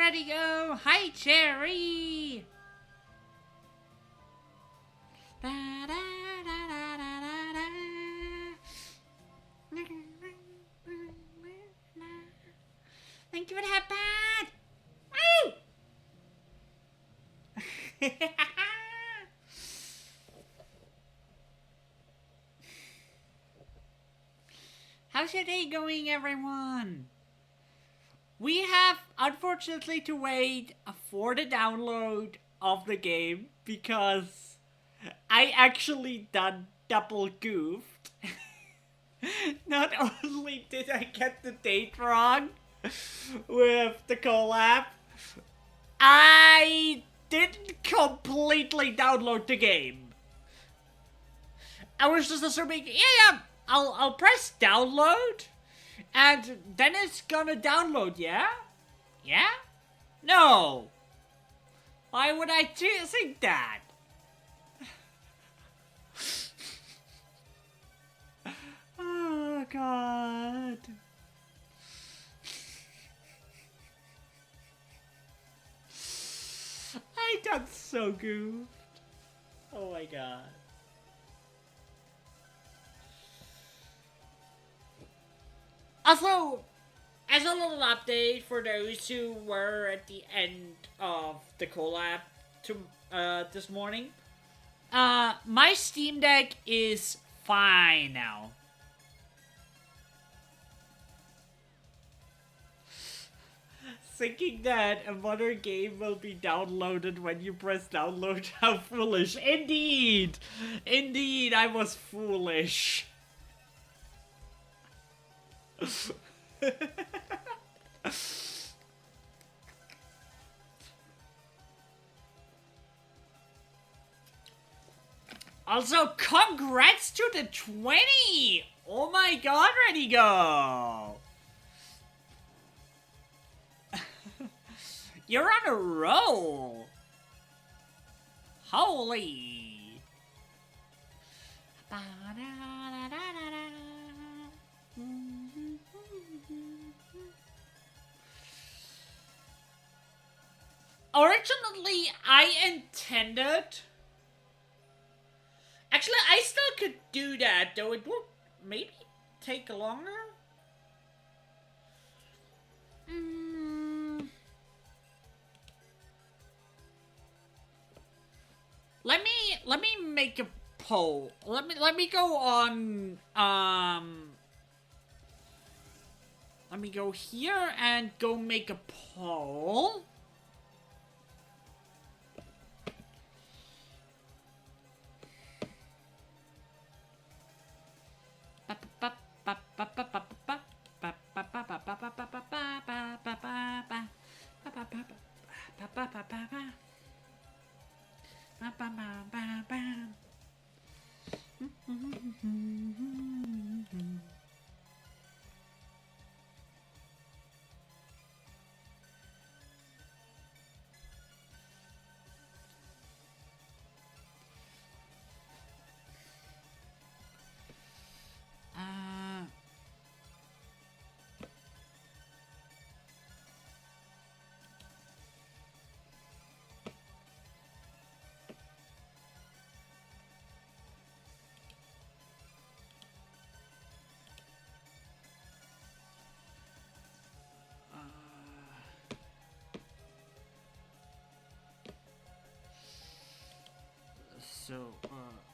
ready, go! Hi, Cherry! Da, da, da, da, da, da, da. Thank you for that bat! Woo! How's your day going, everyone? We have, unfortunately, to wait for the download of the game because I actually done double goofed. Not only did I get the date wrong with the collab, I didn't completely download the game. I was just assuming, yeah, I'll press download, and then it's gonna download, yeah? Yeah? No! Why would I think that? Oh, God. I done so goofed. Oh my God. Also, as a little update for those who were at the end of the collab this morning, my Steam Deck is fine now. Thinking that a modern game will be downloaded when you press download, how foolish. Indeed! Indeed, I was foolish. Also, congrats to the 20! Oh my God, ready go! You're on a roll! Holy! Originally, I intended... Actually, I still could do that, though it would maybe take longer. Let me make a poll. Let me go on let me go here and go make a poll.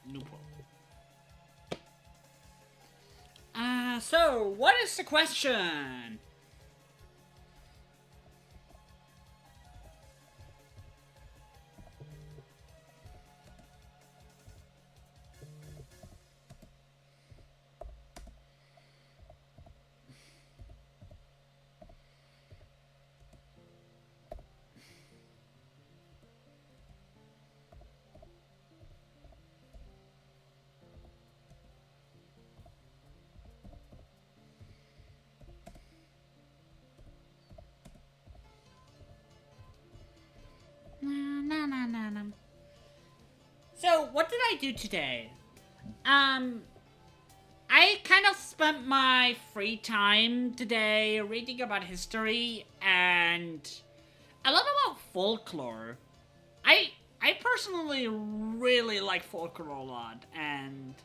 New poll. So, what is the question? So, what did I do today? I kind of spent my free time today reading about history and a lot about folklore. I I personally really like folklore a lot, and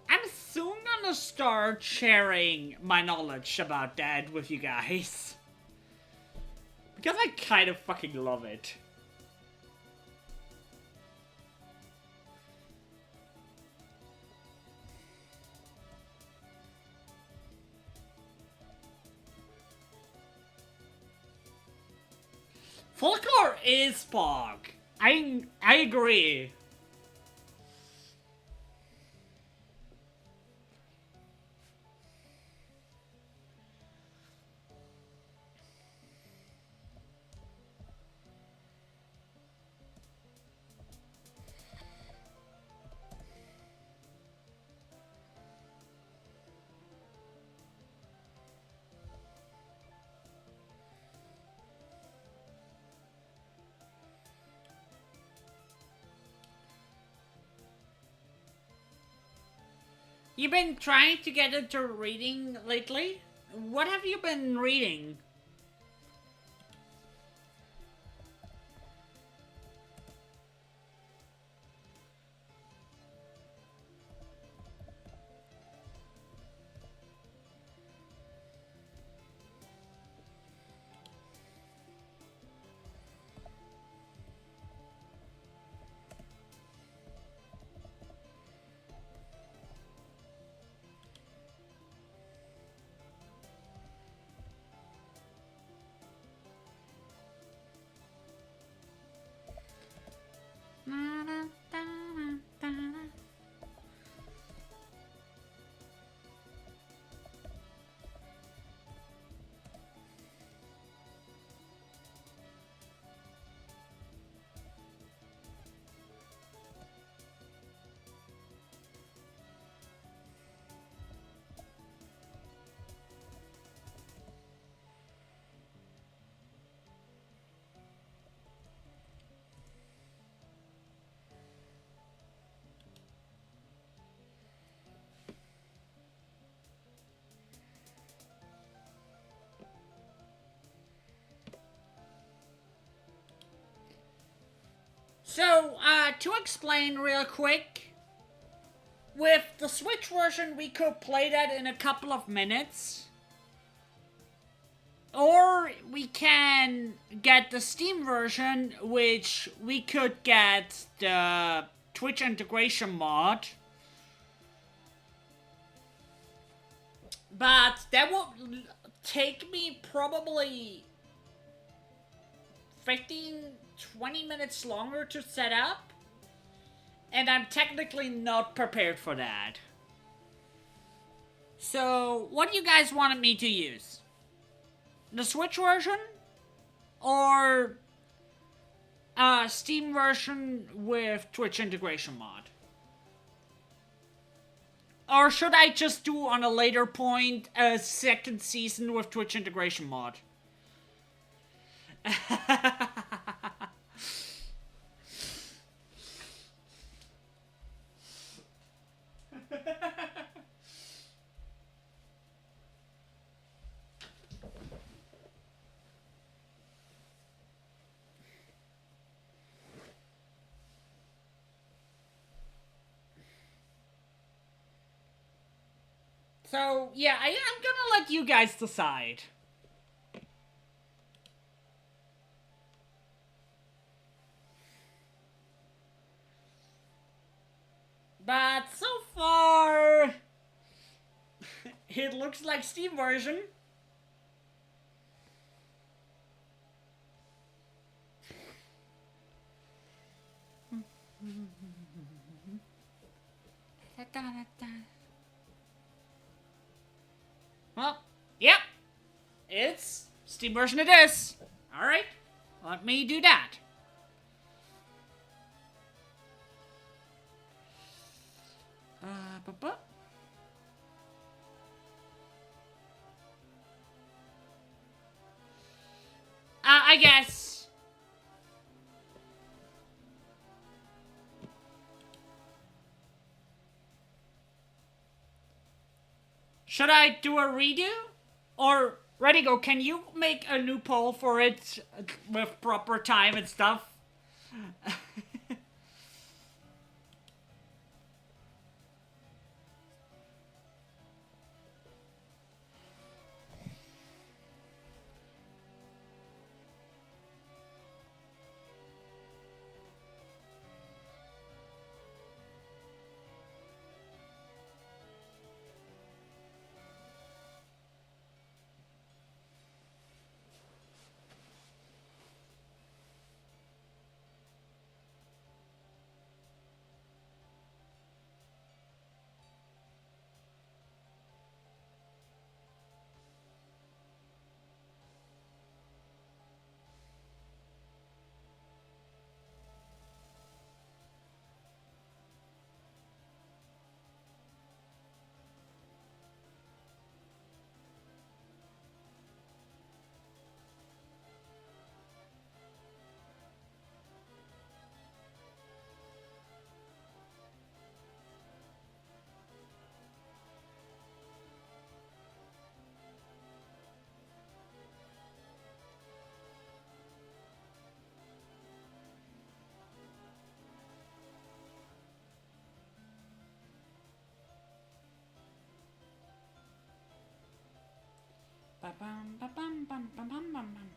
I'm soon gonna start sharing my knowledge about that with you guys. Because I kind of fucking love it. Folklore is Pog. I agree. You've been trying to get into reading lately? What have you been reading? So, to explain real quick, with the Switch version, we could play that in a couple of minutes. Or we can get the Steam version, which we could get the Twitch integration mod. But that will take me probably 15-20 minutes longer to set up, and I'm technically not prepared for that. So, what do you guys wanted me to use? The Switch version? Or Steam version with Twitch integration mod? Or should I just do on a later point a second season with Twitch integration mod? So, yeah, I'm gonna let you guys decide. But so far, it looks like Steam version. Well, yep. It's Steam version it is. Alright, let me do that. I guess. Should I do a redo? Or Ready, go. Can you make a new poll for it with proper time and stuff? Ba-bum, ba-bum, bum, bum, bum, bum, bum.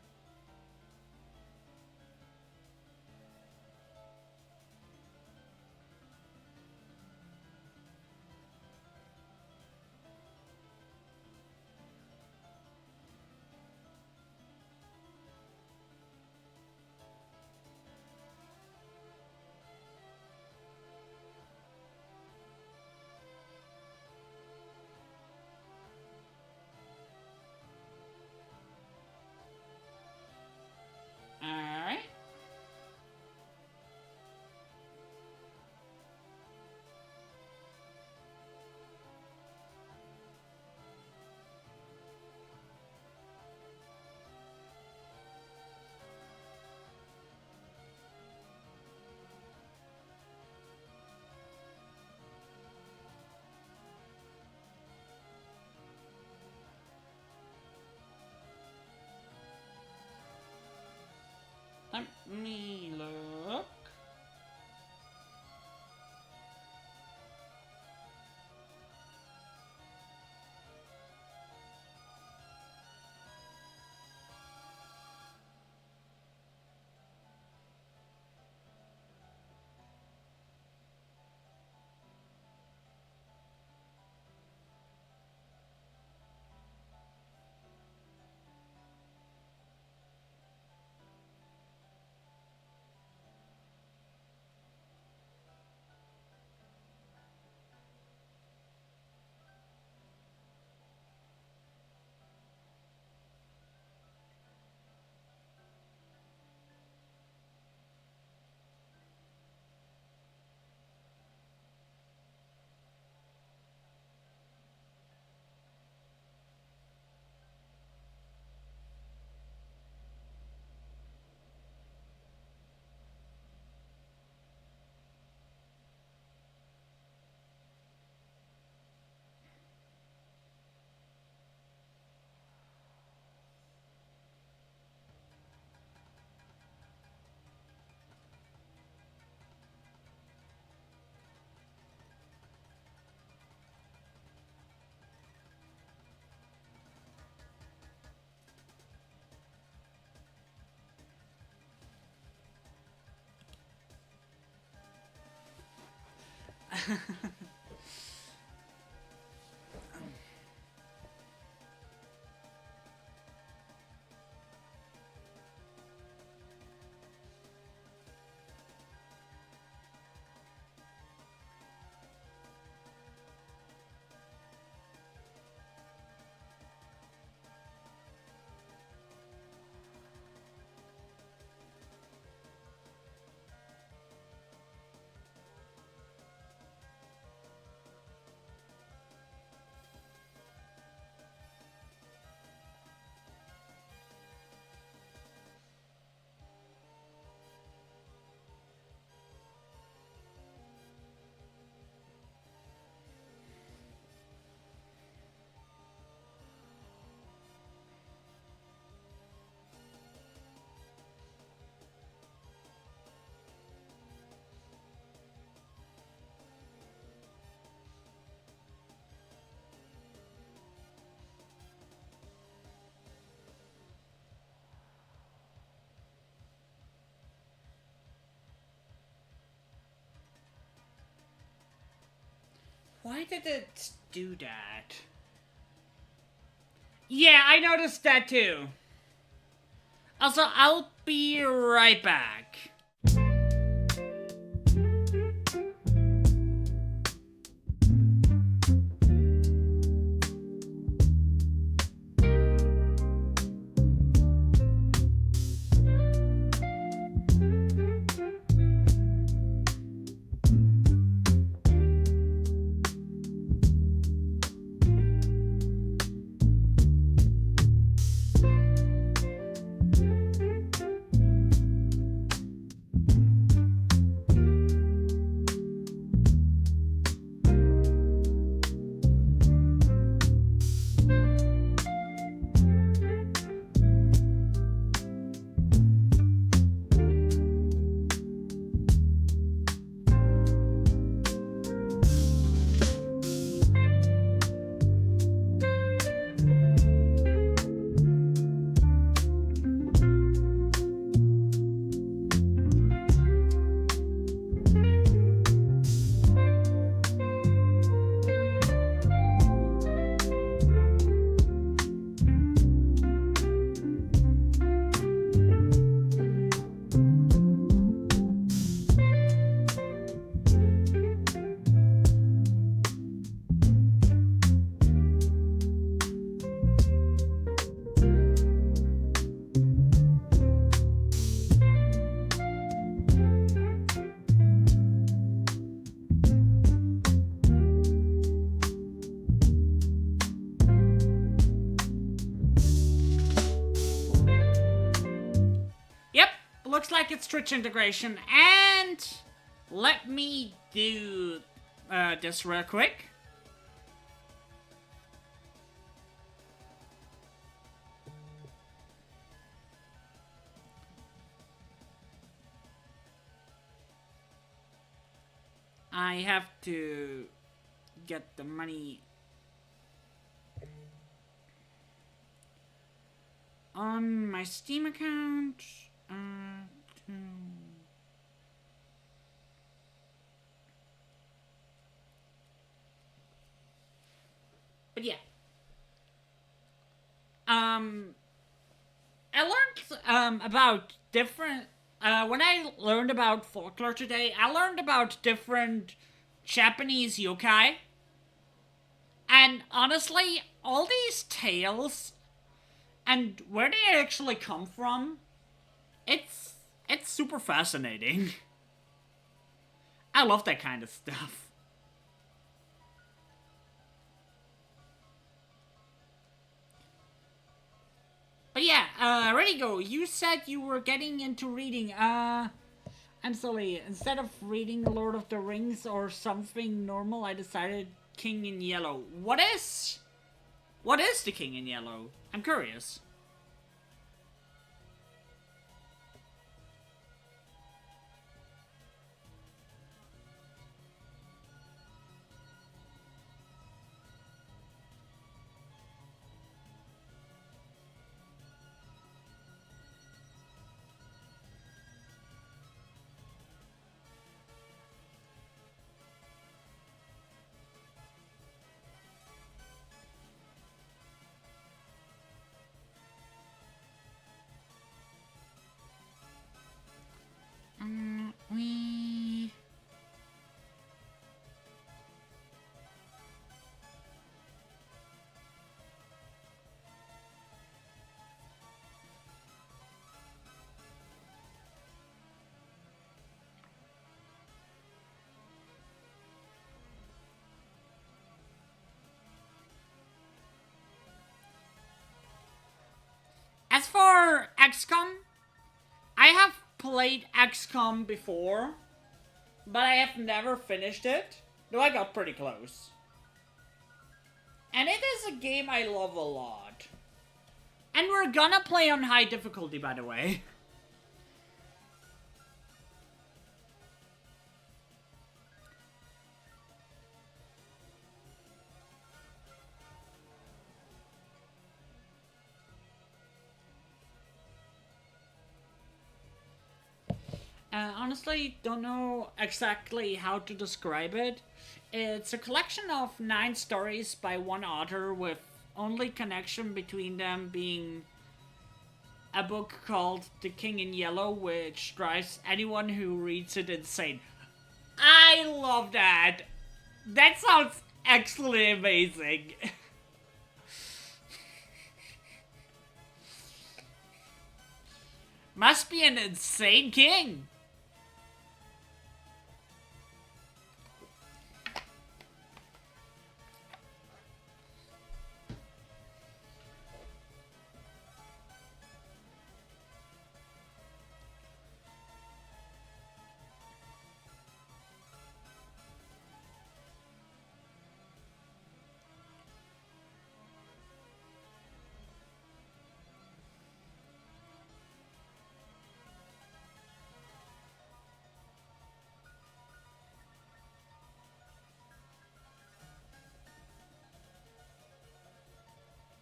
Alright. Let me look. Why did it do that? Yeah, I noticed that too. Also, I'll be right back. Looks like it's Twitch integration, and let me do this real quick. I have to get the money on my Steam account. But yeah. I learned about different when I learned about folklore today, I learned about different Japanese yokai. And honestly, all these tales and where they actually come from, it's super fascinating. I love that kind of stuff. But yeah, ready go. You said you were getting into reading. I'm sorry. Instead of reading Lord of the Rings or something normal, I decided King in Yellow. What is the King in Yellow? I'm curious. As for XCOM, I have played XCOM before, but I have never finished it, though I got pretty close. And it is a game I love a lot. And we're gonna play on high difficulty, by the way. Honestly, don't know exactly how to describe it. It's a collection of 9 stories by one author with only connection between them being a book called The King in Yellow, which drives anyone who reads it insane. I love that! That sounds actually amazing. Must be an insane king.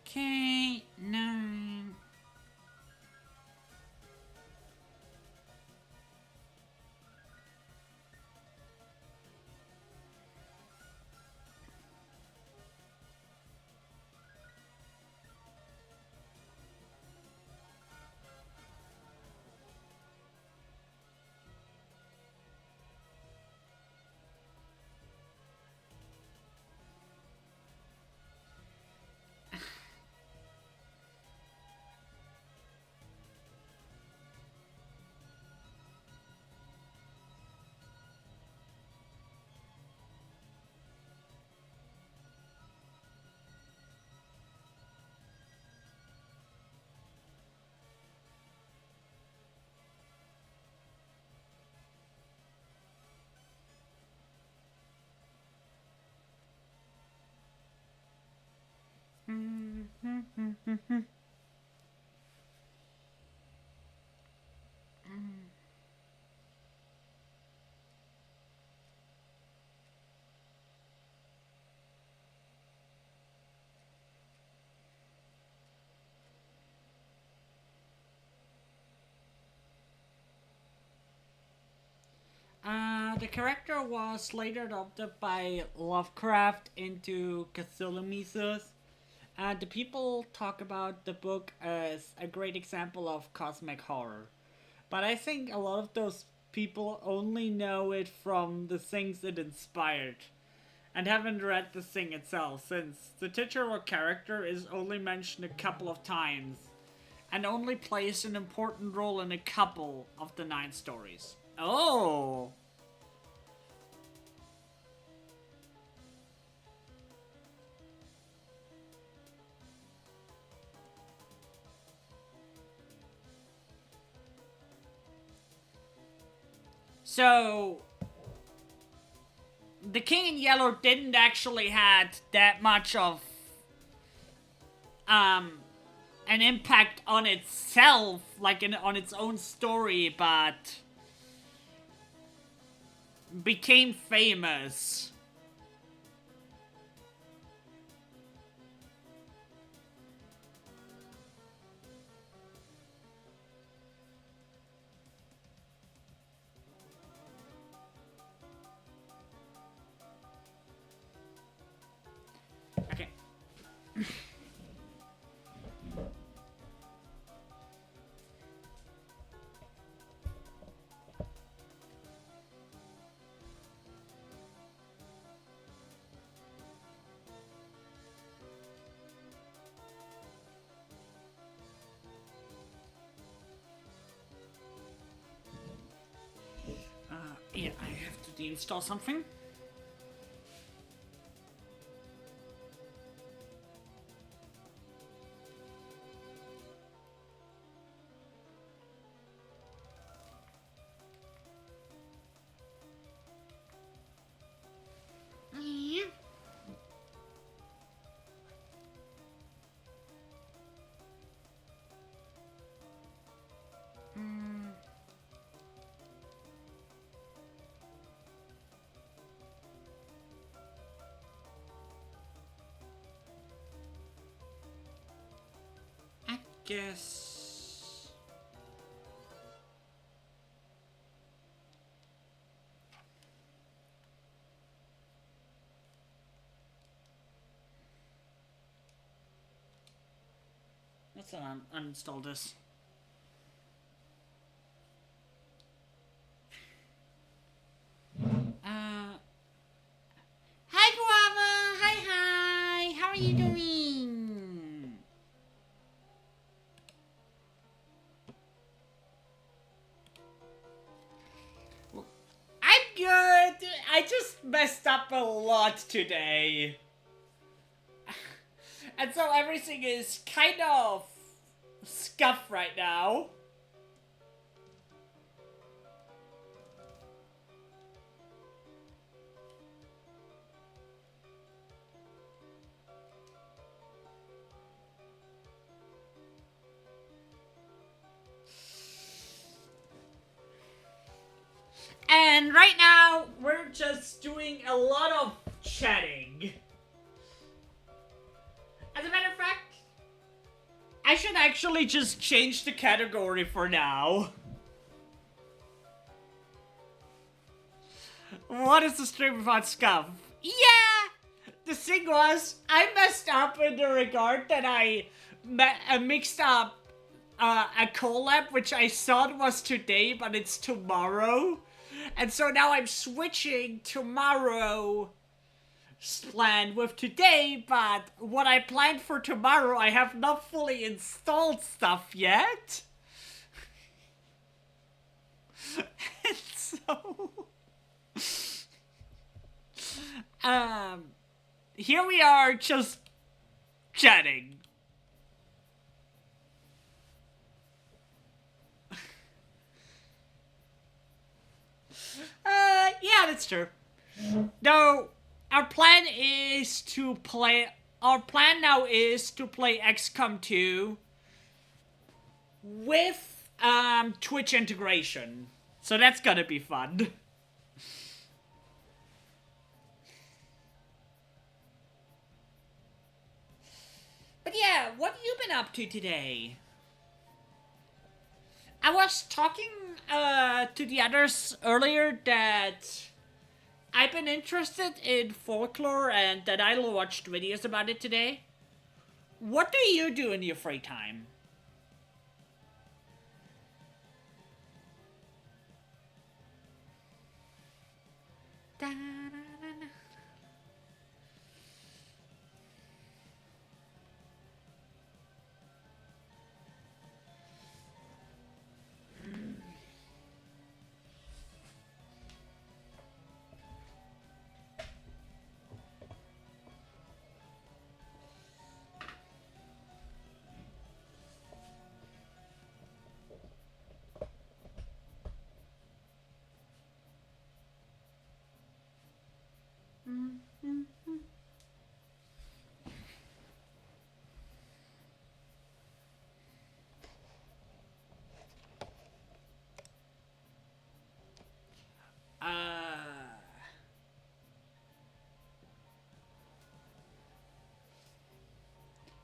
K9. The character was later adopted by Lovecraft into Cthulhu mythos. The people talk about the book as a great example of cosmic horror. But I think a lot of those people only know it from the things it inspired and haven't read the thing itself, since the titular character is only mentioned a couple of times and only plays an important role in a couple of the 9 stories. Oh! So, the King in Yellow didn't actually had that much of um an impact on itself, like on its own story, but became famous. Okay. Yeah, I have to deinstall something. Yeah. I guess. uninstall this. Hi Guava! Hi! How are you doing? I'm good! I just messed up a lot today. And so everything is kind of scuffed right now. And right now, we're just doing a lot of chatting. As a matter of fact, I should actually just change the category for now. What is the stream about scuff? Yeah! The thing was, I messed up in the regard that I mixed up a collab, which I thought was today, but it's tomorrow. And so now I'm switching tomorrow plan with today, but what I planned for tomorrow, I have not fully installed stuff yet. And so... here we are just chatting. Yeah, that's true. No, our plan now is to play XCOM 2 with Twitch integration. So that's gonna be fun. But yeah, what have you been up to today? I was talking to the others earlier that I've been interested in folklore and that I watched videos about it today. What do you do in your free time?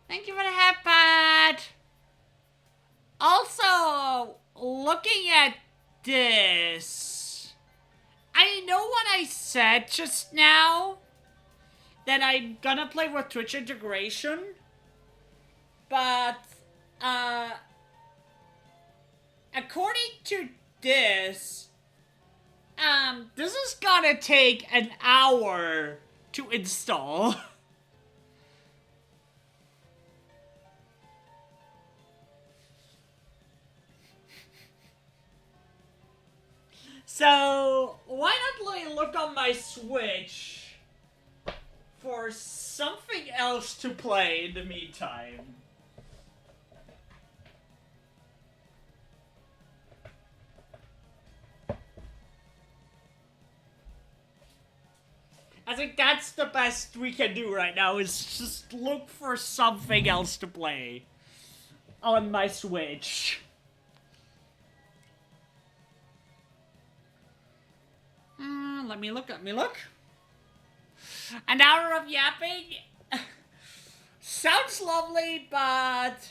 Thank you for the hat pad. Also, looking at this, I know what I said just now, that I'm gonna play with Twitch integration, but, according to this, this is gonna take an hour to install. So, why not look on my Switch for something else to play in the meantime? I think that's the best we can do right now, is just look for something else to play on my Switch. Let me look. An hour of yapping? Sounds lovely, but...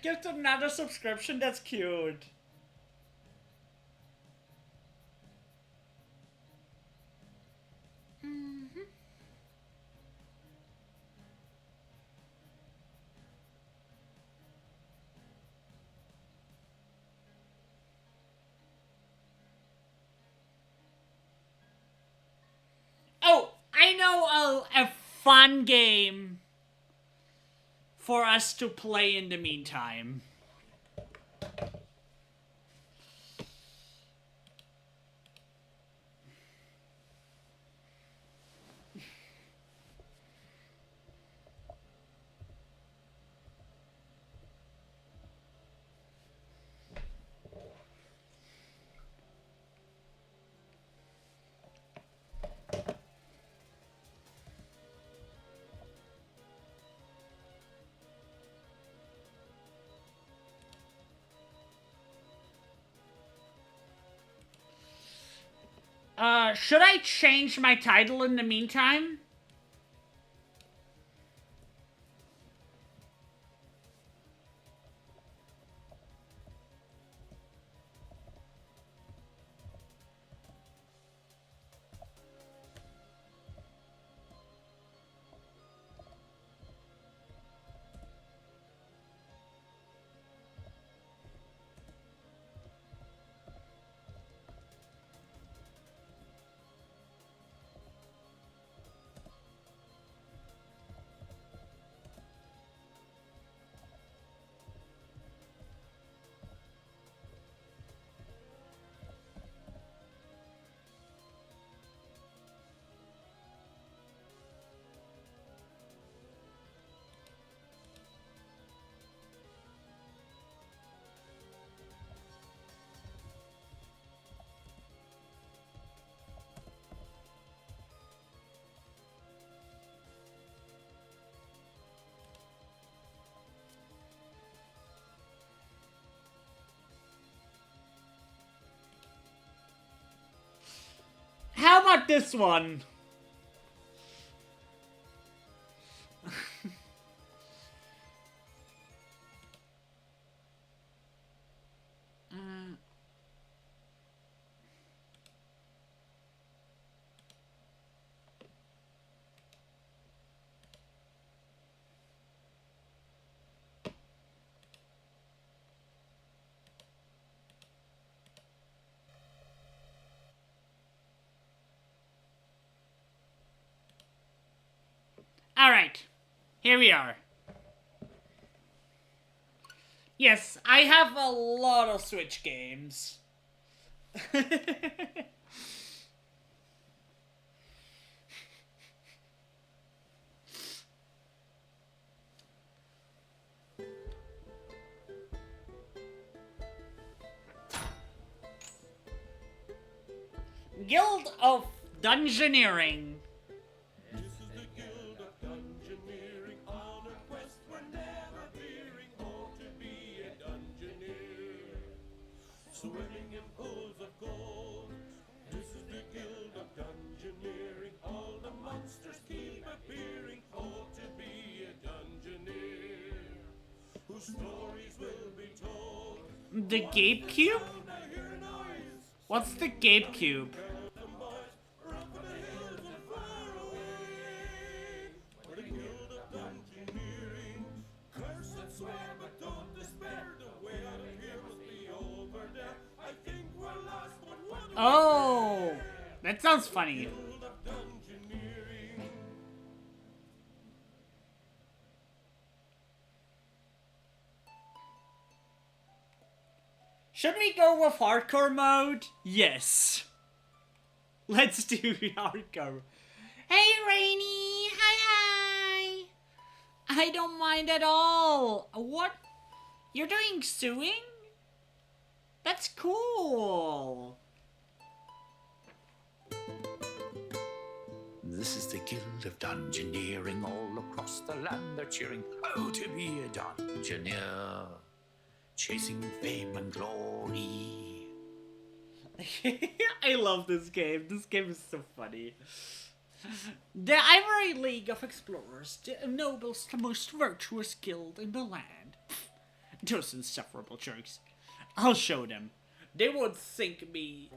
Get another subscription, that's cute. Oh, I know a fun game for us to play in the meantime. Should I change my title in the meantime? How about this one? Alright, here we are. Yes, I have a lot of Switch games. Guild of Dungeoneering. This is the Guild of Dungeoneering, on a quest we're never veering, oh to be a Dungeoneer, swimming in pools of gold. This is the Guild of Dungeoneering, all the monsters keep appearing, oh to be a Dungeoneer, whose stories will be told. The Gape Cube? What's the Gape Cube? Oh, that sounds funny. Should we go with hardcore mode? Yes. Let's do hardcore. Hey, Rainy! Hi, hi! I don't mind at all. What? You're doing suing? That's cool. This is the Guild of Dungeoneering, all across the land they're cheering, oh, to be a Dungeoneer, chasing fame and glory. I love this game. This game is so funny. The Ivory League of Explorers, the noblest, most virtuous guild in the land. Those insufferable jerks. I'll show them. They won't think me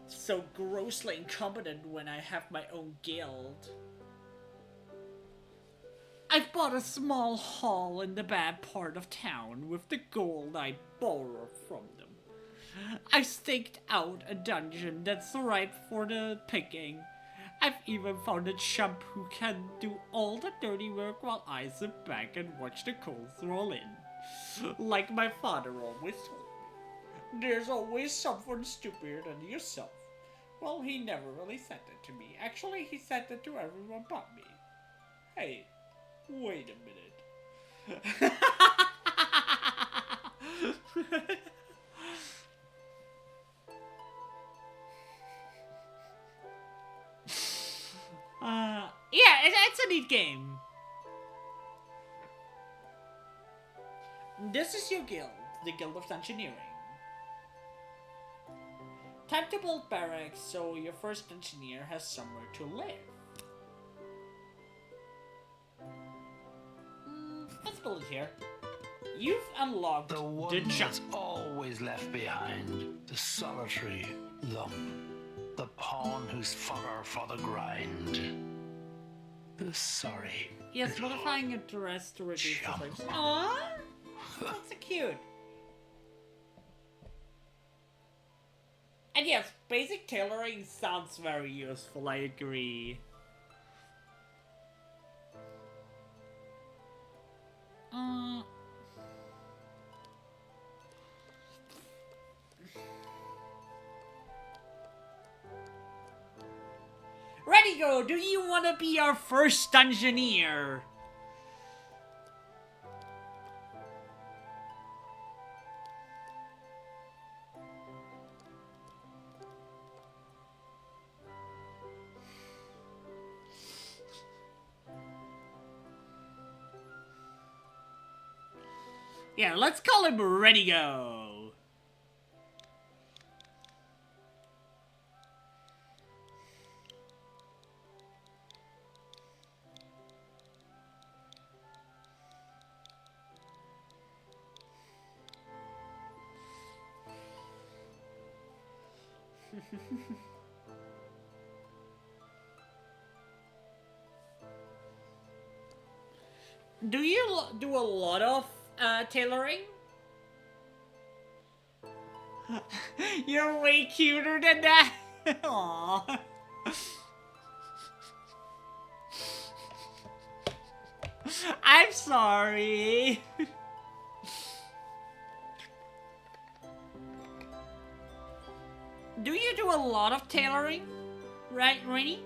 so grossly incompetent when I have my own guild. I've bought a small hall in the bad part of town with the gold I borrowed from them. I've staked out a dungeon that's ripe for the picking. I've even found a chump who can do all the dirty work while I sit back and watch the coals roll in. Like my father always told me. There's always someone stupider than yourself. Well, he never really said that to me. Actually, he said that to everyone but me. Hey, wait a minute. Yeah, it's a neat game. This is your guild, the Guild of Dungeoneering. Time to build barracks so your first engineer has somewhere to live. Let's build it here. You've unlocked The one the jump. that's always left behind. The solitary lump. The pawn who's fodder for the grind. The sorry. Yes, modifying interest to reduce the Chump. size. Aww! That's so cute. And yes, basic tailoring sounds very useful, I agree. Ready, go! Do you want to be our first dungeoneer? Yeah, let's call him Ready Go. Do you do a lot of tailoring? You're way cuter than that. Aww. I'm sorry. Do you do a lot of tailoring? Right, Rainy?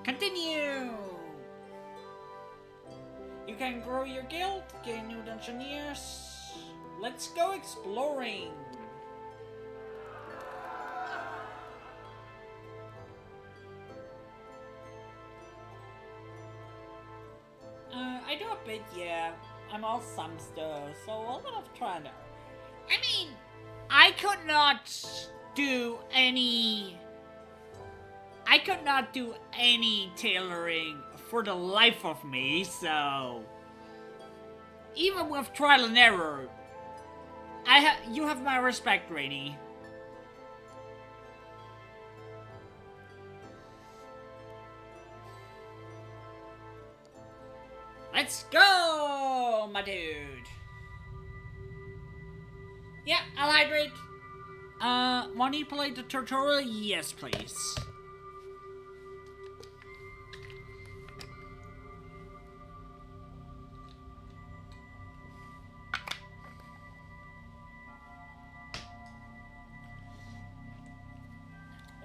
Continue! You can grow your guild, gain new dungeoneers. Let's go exploring! I do a bit, yeah. I'm all Sumster, so a lot of trying to... I mean, I could not do any tailoring for the life of me, so even with trial and error, you have my respect, Rainy. Let's go, my dude. Yeah, I'll hydrate. Want to play the tutorial? Yes, please.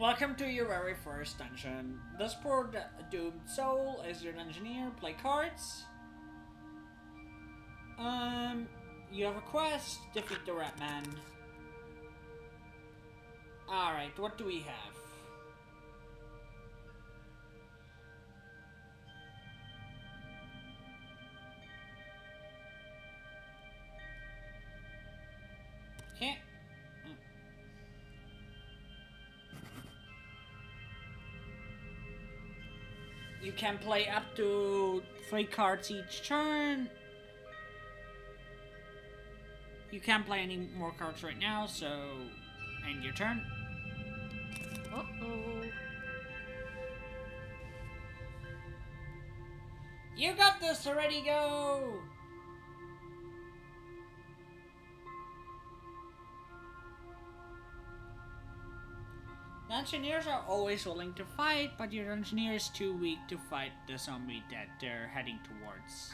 Welcome to your very first dungeon. This poor doomed soul is your dungeoneer. Play cards. You have a quest. Defeat the rat man. Alright, what do we have? Okay. You can play up to 3 cards each turn. You can't play any more cards right now, so end your turn. Uh-oh. You got this, already go! The engineers are always willing to fight, but your engineer is too weak to fight the zombie that they're heading towards.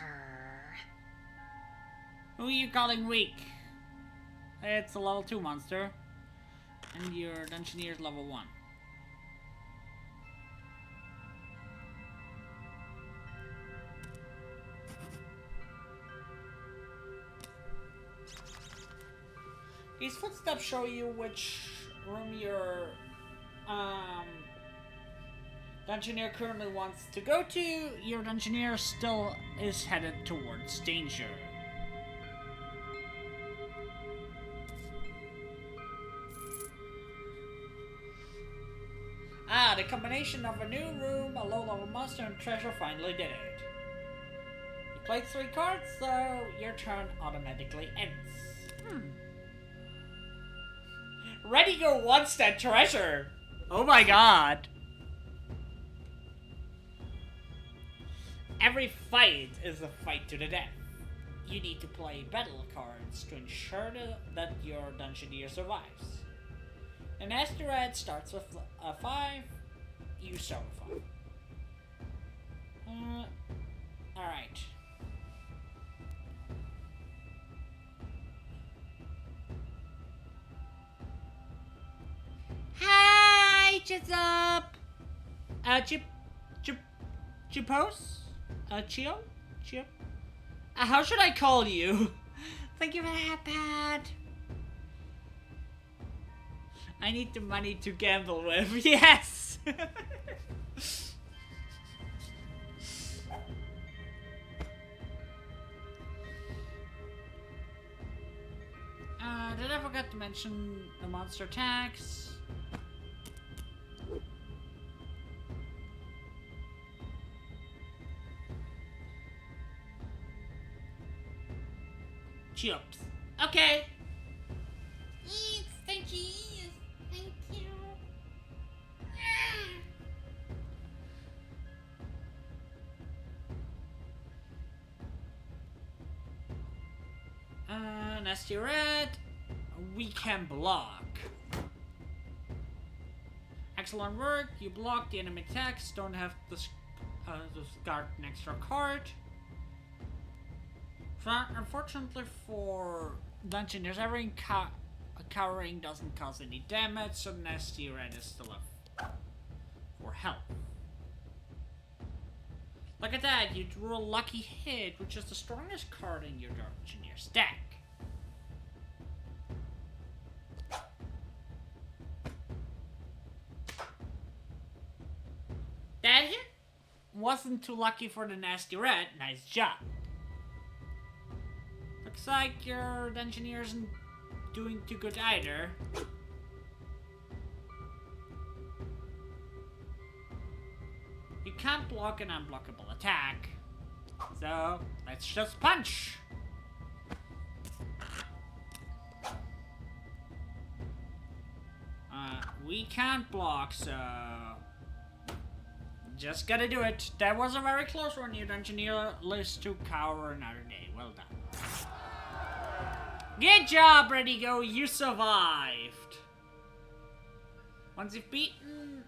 Who are you calling weak? It's a level 2 monster. And your engineer is level 1. These footsteps show you which room your engineer currently wants to go to. Your engineer still is headed towards danger. Ah, the combination of a new room, a low-level monster, and treasure finally did it. You played 3 cards, so your turn automatically ends. Ready Go wants that treasure! Oh my god! Every fight is a fight to the death. You need to play battle cards to ensure that your Dungeoneer survives. An asteroid starts with a 5, you start with 5. Alright. Hi, what's up? Chipos? Chio? Chip? How should I call you? Thank you for that, Pat. I need the money to gamble with. Yes! Did I forget to mention the monster attacks? Chips. Okay. Yes, thank you. Yes, thank you. Nasty Red. We can block. Excellent work. You block the enemy attacks. Don't have to discard an extra card. Unfortunately for Dungeoneers, every cowering doesn't cause any damage, so Nasty Red is still up for health. Look at that, you drew a lucky hit, which is the strongest card in your Dungeoneer's deck. That hit wasn't too lucky for the Nasty Red. Nice job. Looks like your Dungeoneer isn't doing too good either. You can't block an unblockable attack. So, let's just punch! We can't block, so... just gotta do it. That was a very close one. Your Dungeoneer lives to cower another day. Well done. Good job, Ready Go. You survived. Once you've beaten,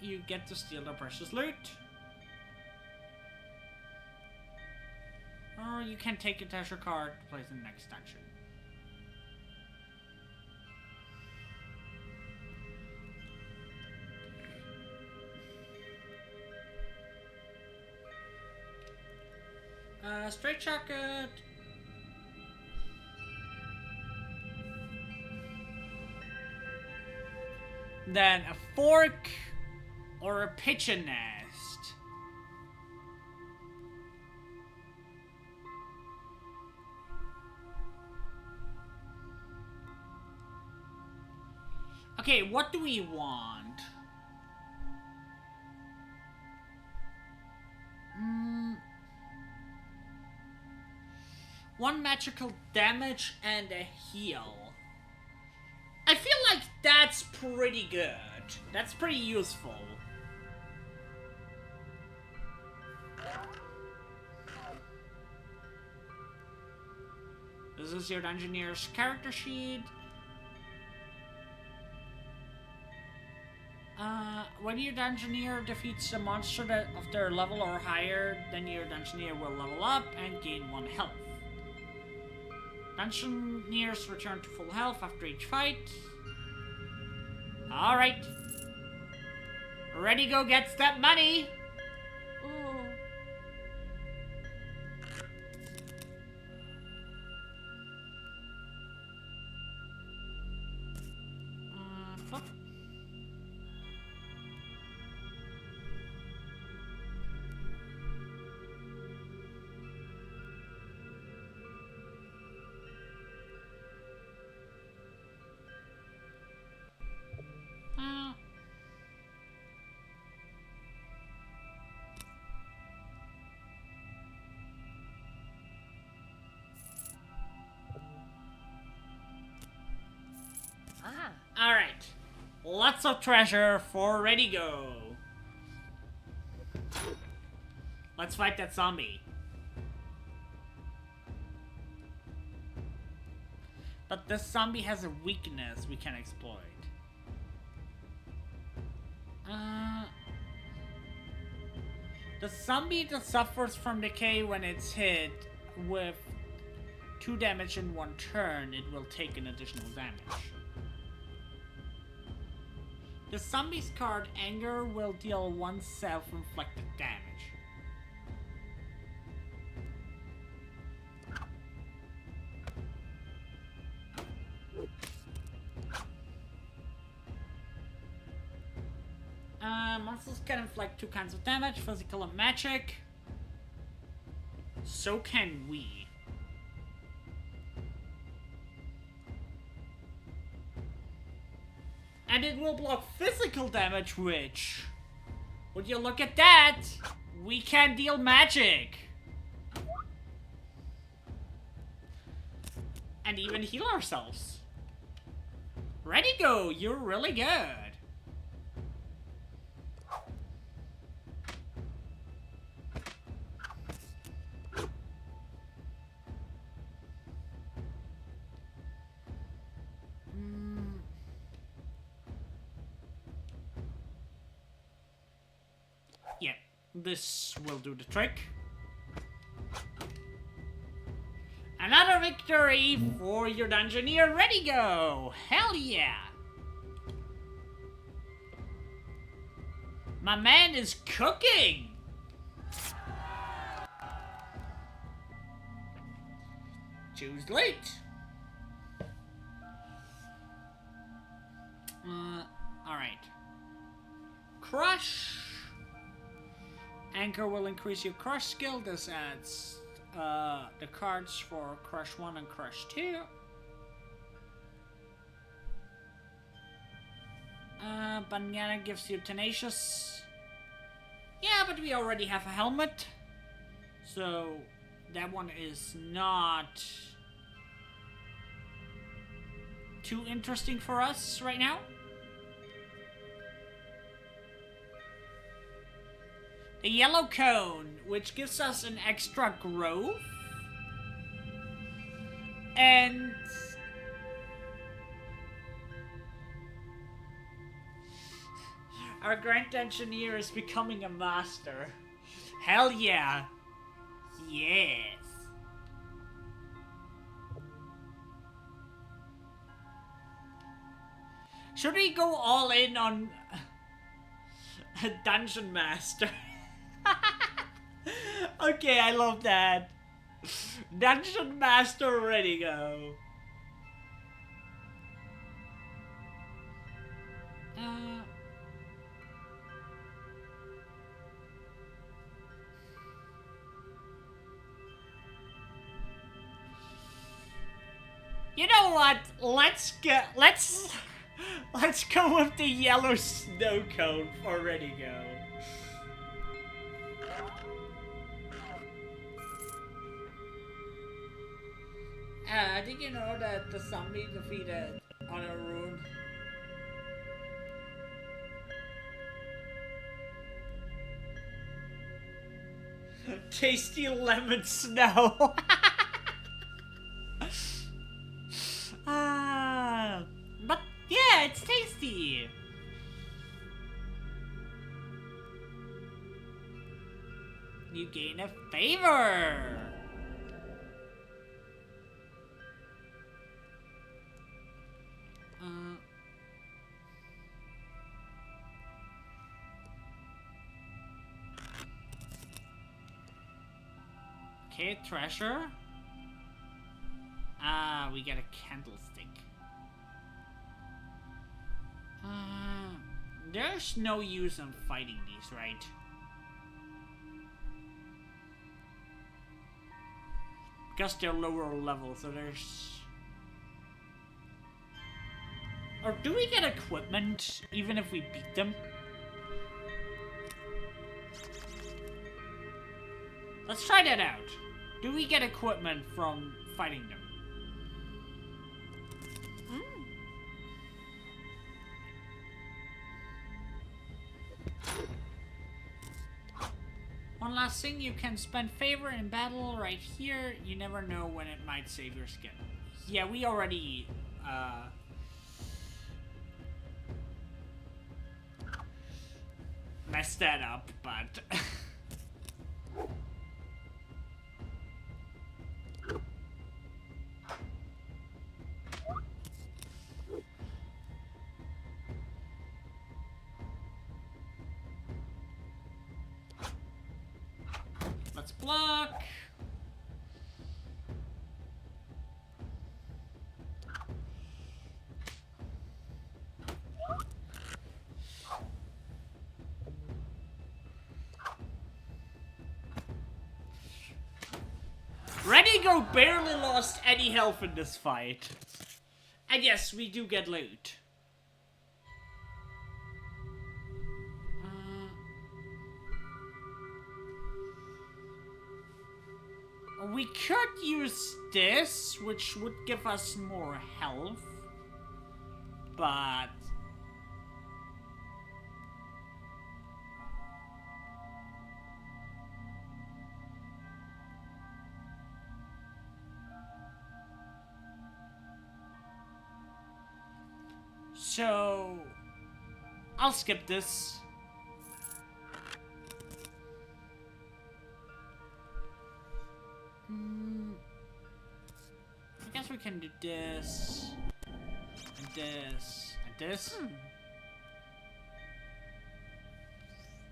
you get to steal the precious loot. Or you can take a treasure card to place in the next dungeon. Straight shotgun. Then a fork or a pigeon nest. Okay, what do we want? 1 magical damage and a heal. I feel like that's pretty good. That's pretty useful. This is your Dungeoneer's character sheet. When your Dungeoneer defeats a monster of their level or higher, then your Dungeoneer will level up and gain 1 health. Dungeoneers return to full health after each fight. Alright. Ready go gets that money! Ooh. Fuck. Alright. Lots of treasure for ready go. Let's fight that zombie. But this zombie has a weakness we can exploit. The zombie that suffers from decay when it's hit with 2 damage in 1 turn, it will take an additional damage. The zombie's card Anger will deal 1 self-inflicted damage. Monsters can inflict 2 kinds of damage, physical and magic. So can we. And it will block physical damage, which... would you look at that? We can deal magic. And even heal ourselves. Ready go, you're really good. Yeah, this will do the trick. Another victory for your Dungeoneer. Ready go! Hell yeah! My man is cooking! Choose late. Alright. Crush. Anchor will increase your crush skill. This adds the cards for Crush 1 and Crush 2. Banana gives you Tenacious. Yeah, but we already have a helmet. So that one is not too interesting for us right now. The yellow cone, which gives us an extra growth. And our Grand Engineer is becoming a master. Hell yeah. Yes. Should we go all in on a Dungeon Master? Okay, I love that. Dungeon Master, ready go. You know what? Let's go with the yellow snow cone for ready go. Did you know that the zombie defeated on a rune? Tasty lemon snow. But yeah, it's tasty. You gain a favor. Okay, treasure. We get a candlestick. There's no use in fighting these, right? Because they're lower level, so there's... Or do we get equipment even if we beat them? Let's try that out. Do we get equipment from fighting them? One last thing, you can spend favor in battle right here. You never know when it might save your skin. Yeah, we already messed that up, but let's block. Redigo barely lost any health in this fight. And yes, we do get loot. We could use this, which would give us more health. But... So... I'll skip this. I guess we can do this, and this, and this.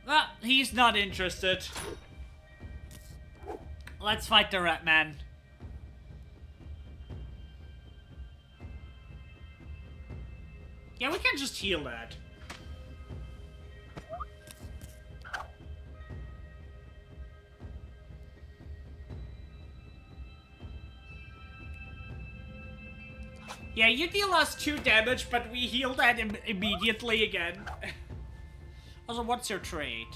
Ah, he's not interested. Let's fight the rat man. Yeah, we can just heal that. Yeah, you deal us 2 damage, but we heal that immediately again. Also, what's your trait?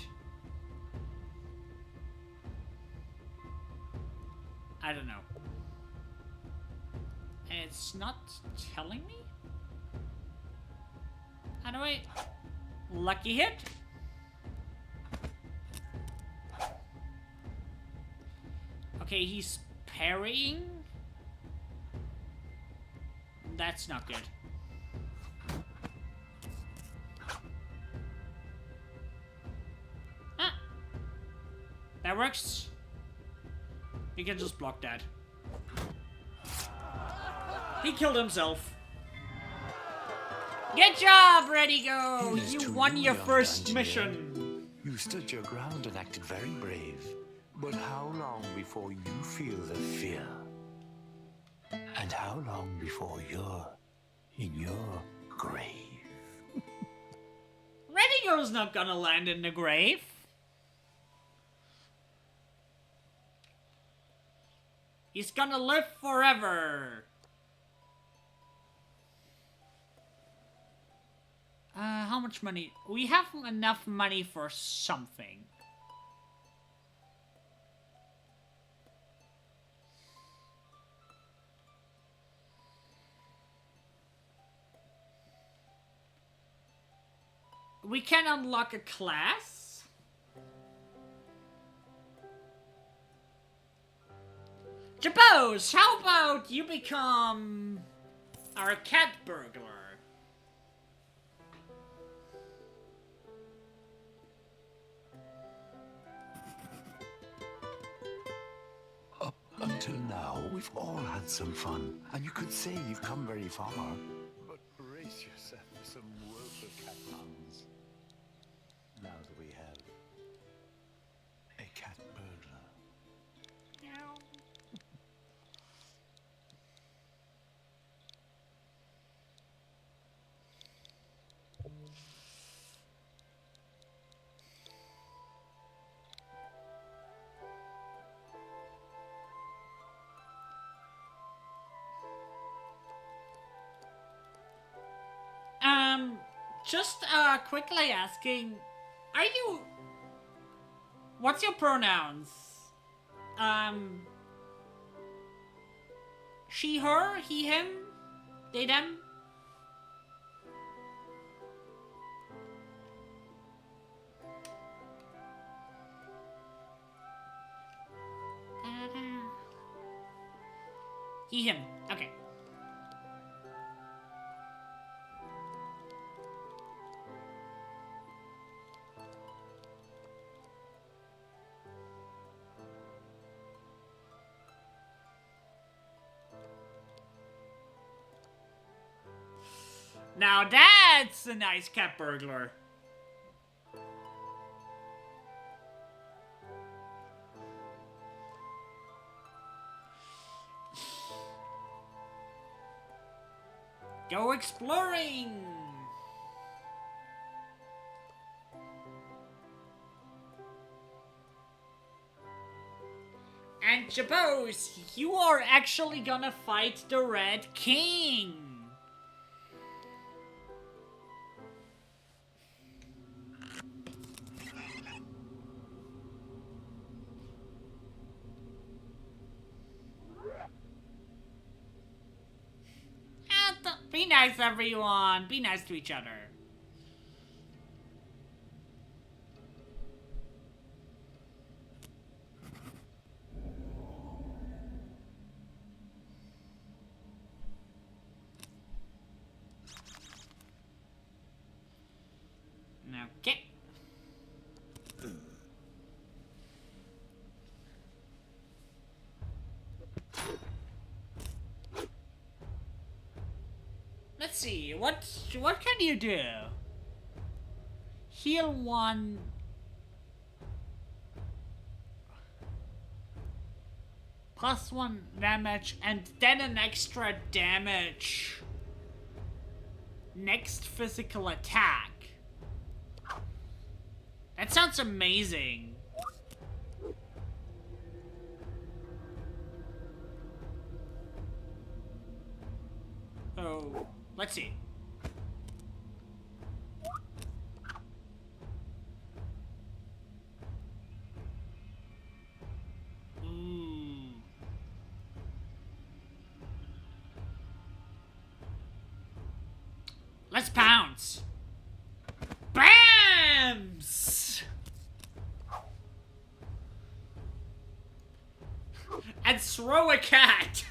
I don't know. It's not telling me? How do I... Lucky hit? Okay, he's parrying. That's not good. Ah. That works. You can just block that. He killed himself. Good job, Redigo! You won your first mission. You stood your ground and acted very brave. But how long before you feel the fear? And how long before you're in your grave? Redigo's not gonna land in the grave. He's gonna live forever. How much money? We have enough money for something. we can unlock a class. Jabos, how about you become our cat burglar? Up until now, we've all had some fun, and you could say you've come very far. But brace yourself for some woeful cat puns. Now that we have a cat burglar. Just quickly asking, are you? What's your pronouns? She, her, he, him, they, them. He, him. Okay. Now that's a nice cat burglar. Go exploring! And Jabos, you are actually gonna fight the Red King! Be nice, everyone. Be nice to each other. Okay. Let's see, what can you do? Heal 1. Plus 1 damage and then an extra damage. Next physical attack. That sounds amazing. Oh, let's see. Let's pounce. Bams! And throw a cat.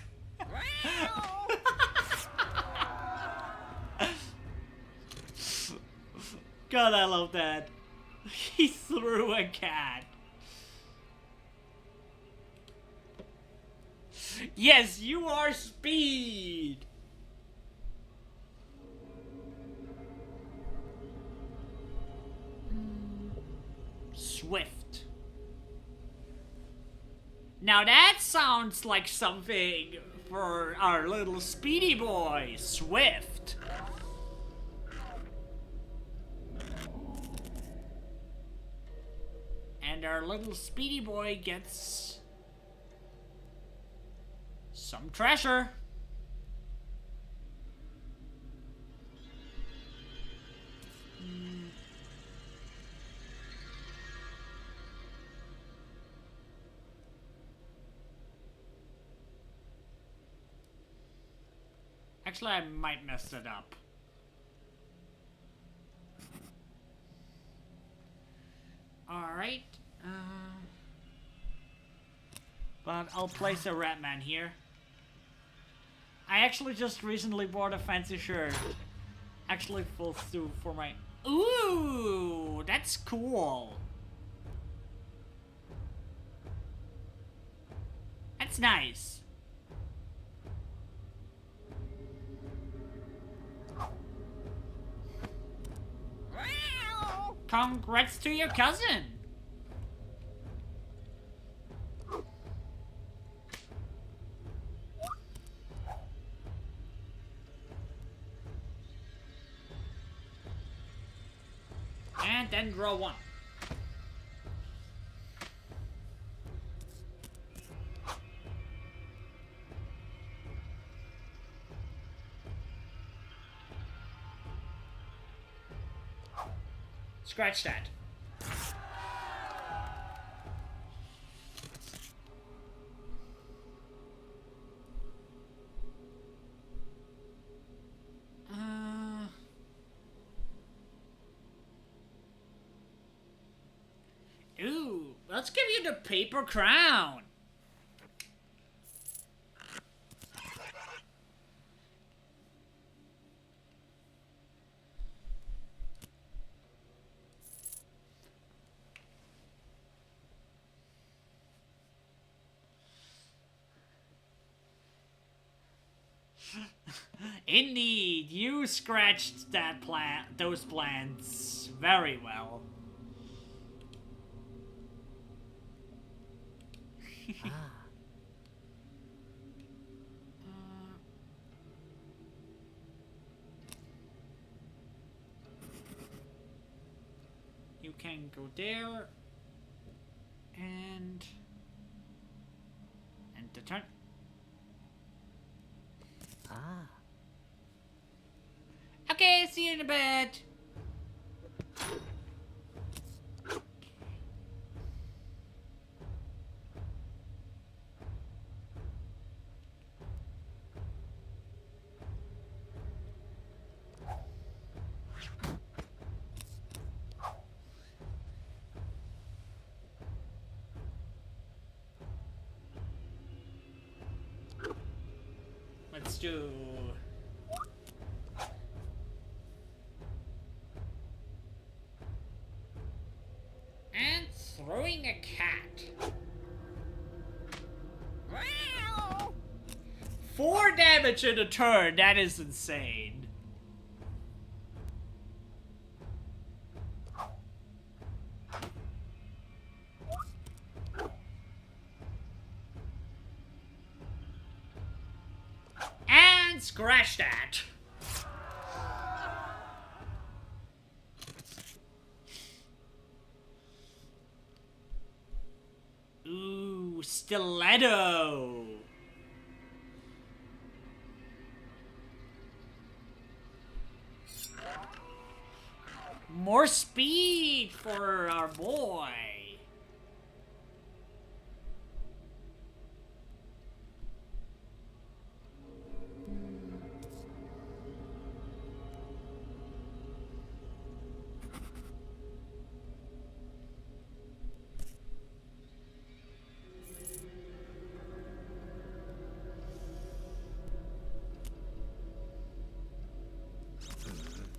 God, I love that. He threw a cat. Yes, you are speed. Swift. Now that sounds like something for our little speedy boy, Swift. And our little speedy boy gets some treasure. Actually, I might mess it up. Alright. But I'll place a rat man here. I actually just recently bought a fancy shirt. Actually full suit for my... Ooh, that's cool. That's nice. Congrats to your cousin. And then draw one. Scratch that. Ooh, let's give you the paper crown. Indeed, you scratched that plant, those plants very well. You can go there, and the turn. Okay, see you in a bit. Let's do... And throwing a cat. 4 damage in a turn, that is insane. And scratch that. Ooh, stiletto. More speed for our boy.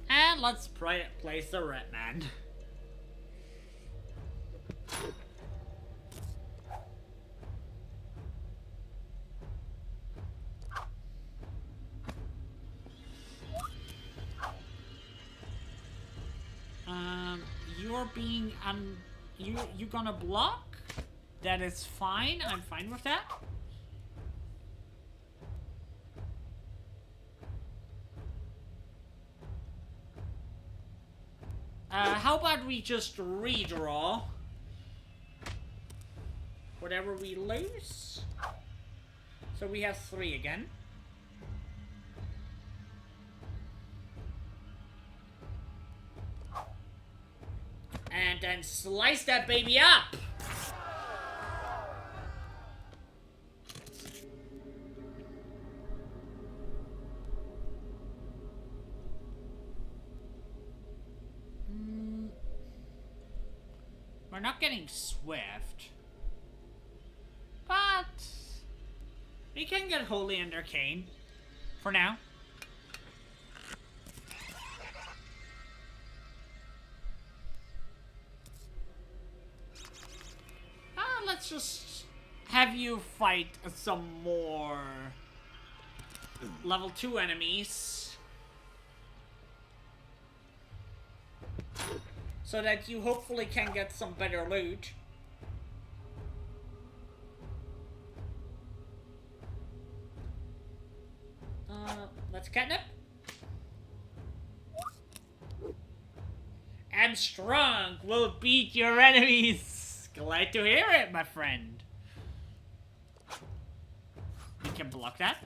And let's place the red man. You're being you gonna block? That is fine. I'm fine with that. How about we just redraw whatever we lose? So we have 3 again. And then slice that baby up! We're not getting swift. But we can get holy and arcane. For now. Let's just have you fight some more level 2 enemies. So that you hopefully can get some better loot. Let's catnip. And strong will beat your enemies. Glad to hear it, my friend. We can block that.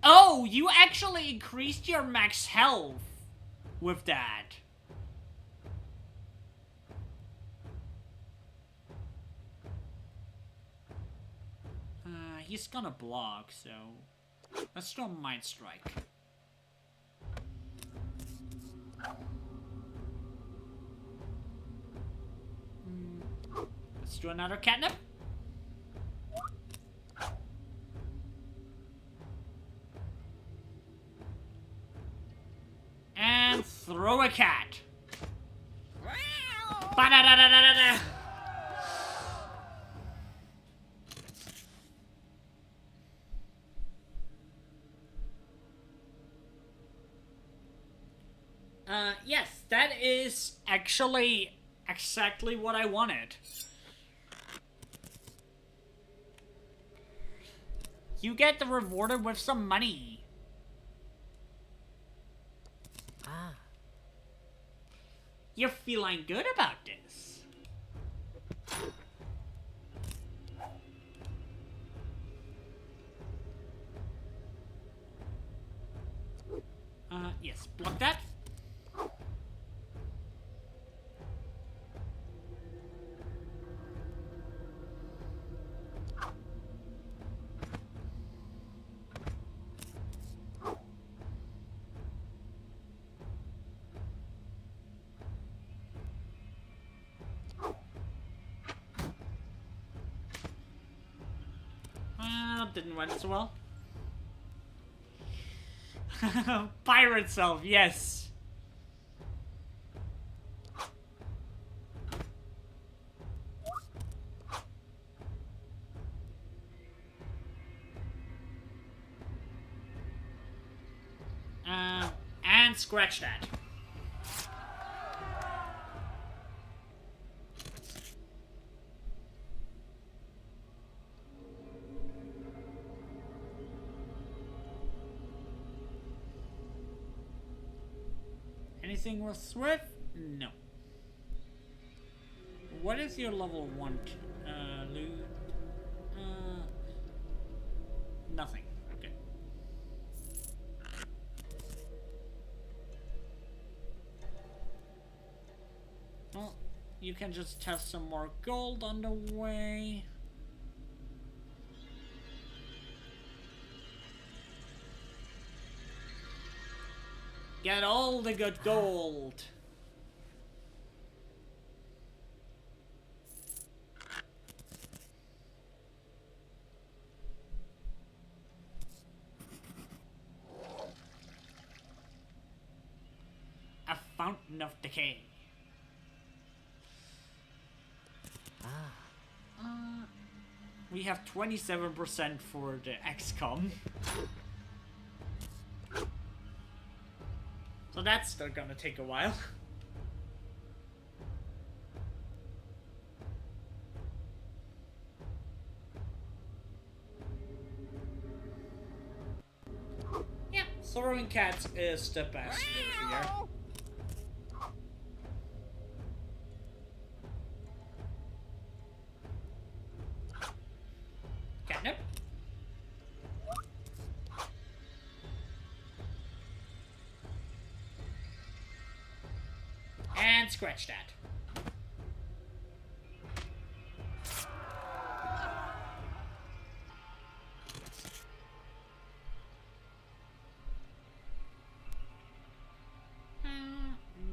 Oh, you actually increased your max health with that. He's gonna block, so let's throw Mind Strike. Let's do another catnip. And throw a cat. Ba-da-da-da-da-da-da. Yes, that is actually exactly what I wanted. You get rewarded with some money. You're feeling good about this. Yes, block that. Didn't went so well. Pirate self, yes. And scratch that. Anything with Swift? No. What is your level 1? Loot? Nothing. Okay. Well, you can just test some more gold on the way. Get all the good gold. A fountain of decay. We have 27% for the XCOM. So that's still gonna take a while. Yeah, throwing cats is the best move here. Catnip. And scratch that.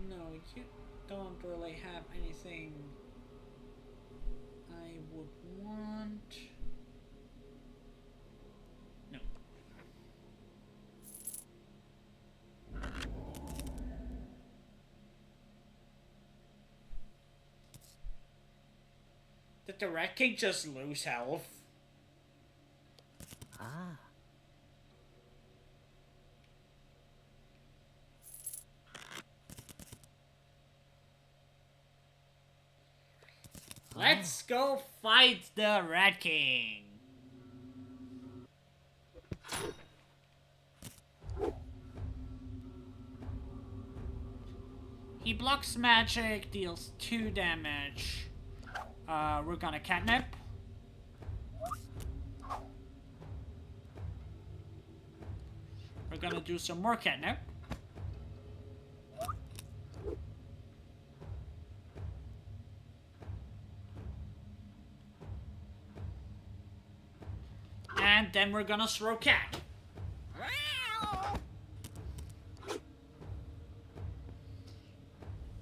No, you don't really have anything would want... No. Did the Rat King just lose health? Ah. Let's go fight the Rat King. He blocks magic, deals 2 damage. We're gonna catnip. We're gonna do some more catnip. And then we're gonna throw cat.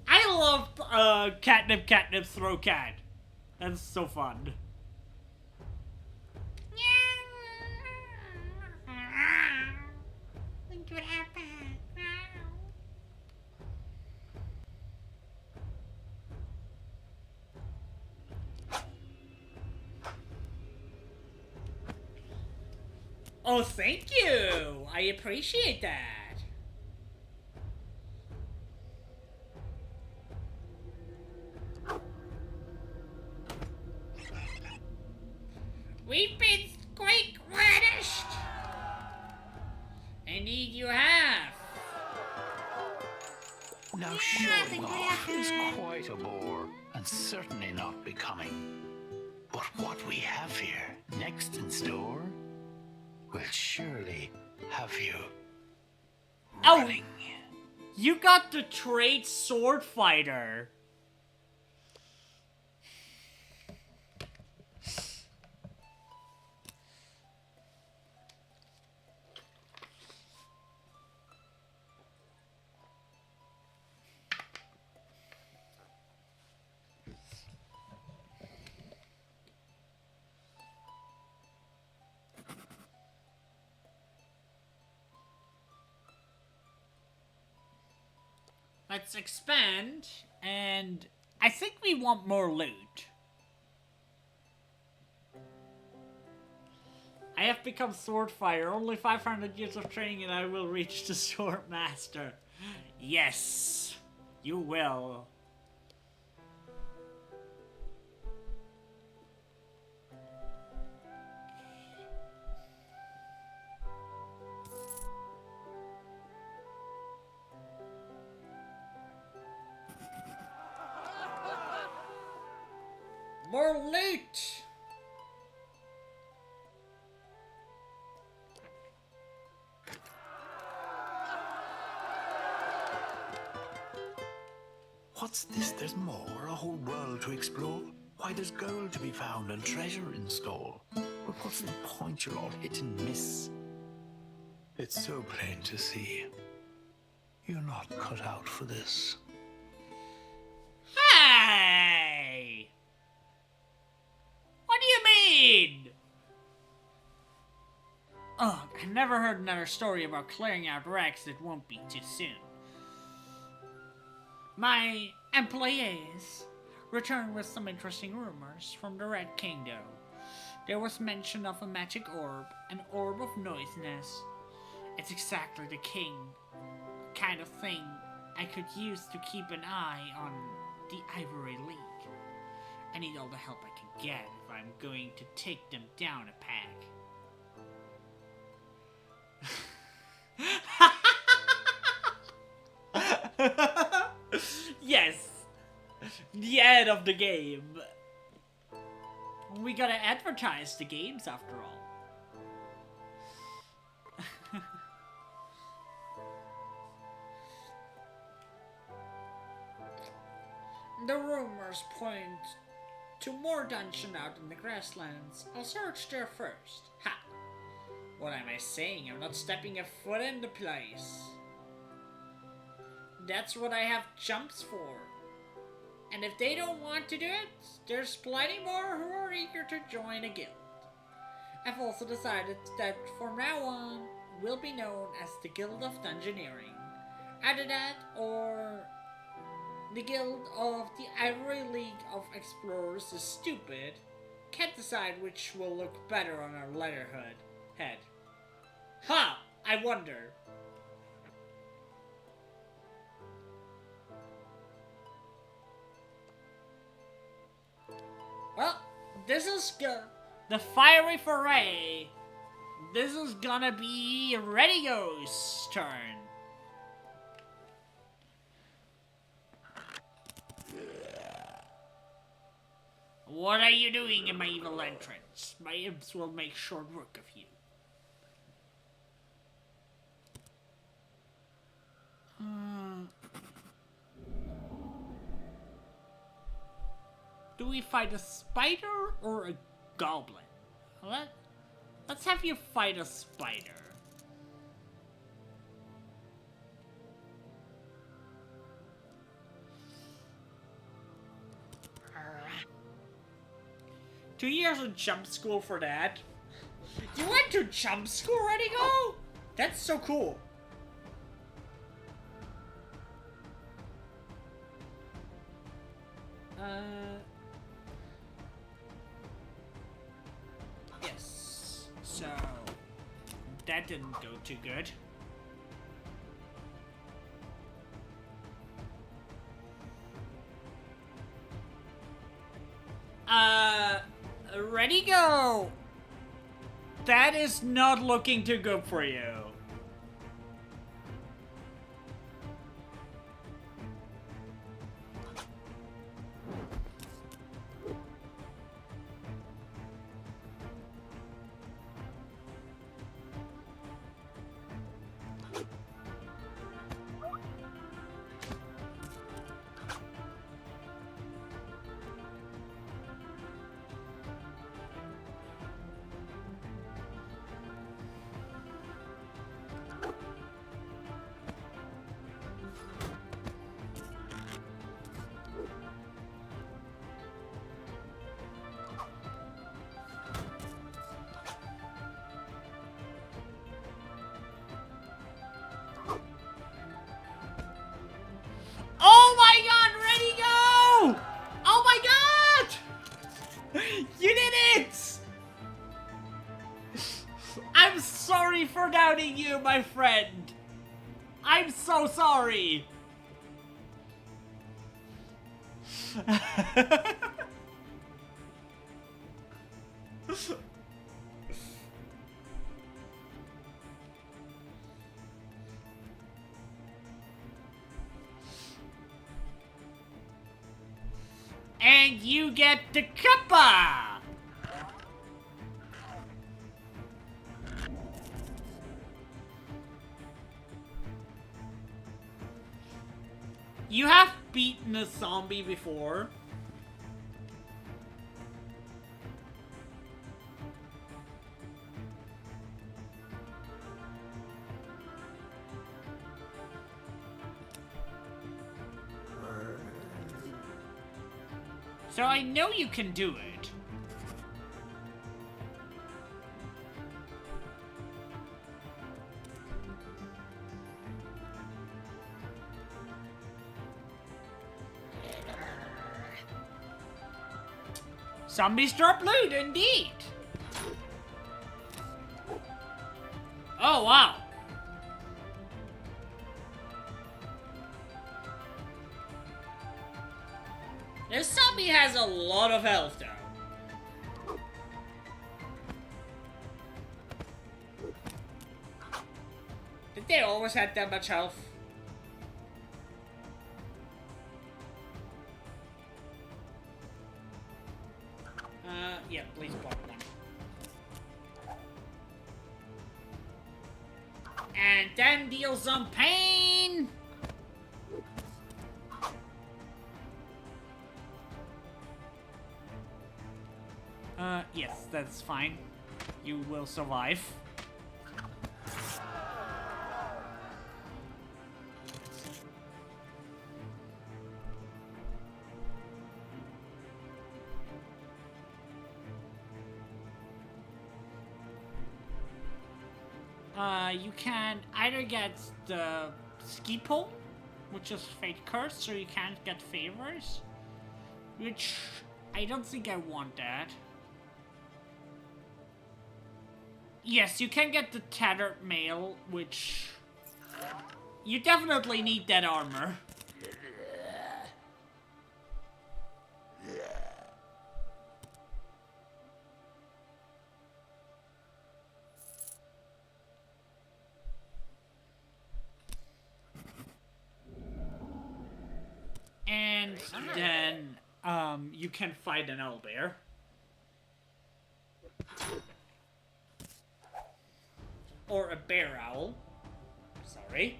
I love catnip throw cat. That's so fun. Look what happened. Oh, thank you. I appreciate that. We've been quite ravished. Indeed you have. Now showing off is quite a bore, and certainly not becoming. But what we have here next in store will surely have you running. You got the trait sword fighter. Let's expand, and I think we want more loot. I have become sword fighter. Only 500 years of training and I will reach the sword master. Yes, you will. More loot! What's this? There's more? A whole world to explore? Why, there's gold to be found and treasure in store. But what's the point? You're all hit and miss. It's so plain to see. You're not cut out for this. Hey! What do you mean? Ugh, I never heard another story about clearing out wrecks. It won't be too soon. My employees returned with some interesting rumors from the Red Kingdom. There was mention of a magic orb, an orb of noisiness. It's exactly the king kind of thing I could use to keep an eye on the Ivory League. I need all the help I can get if I'm going to take them down a peg. Yes! The end of the game. We gotta advertise the games after all. The rumors point to more dungeon out in the grasslands. I'll search there first. Ha! What am I saying? I'm not stepping a foot in the place. That's what I have jumps for. And if they don't want to do it, there's plenty more who are eager to join a guild. I've also decided that from now on, we'll be known as the Guild of Dungeoneering. Either that, or the Guild of the Ivory League of Explorers is stupid. Can't decide which will look better on our letterhead. Ha! I wonder. Well, this is good. The fiery foray. This is gonna be Ready Go's turn. What are you doing in my evil entrance? My imps will make short work of you. Do we fight a spider or a goblin? Let's have you fight a spider. Two years of jump school for that. You went to jump school, Ready Go? That's so cool. Yes. So that didn't go too good. Ready Go. That is not looking too good for you. Oh my god, Ready Go! Oh my god! You did it! I'm sorry for doubting you, my friend. I'm so sorry. And you get the cuppa! You have beaten a zombie before. So I know you can do it. Zombies drop loot, indeed. Oh, wow. This zombie has a lot of health, though. Did they always have that much health? Yeah, please pop one. And then deal some pain! Yes, that's fine. You will survive. you can either get the ski pole, which is fate cursed, so you can't get favors. Which I don't think I want that. Yes, you can get the tattered mail, which you definitely need that armor. And then, you can fight an owlbear. Or a bear owl. Sorry.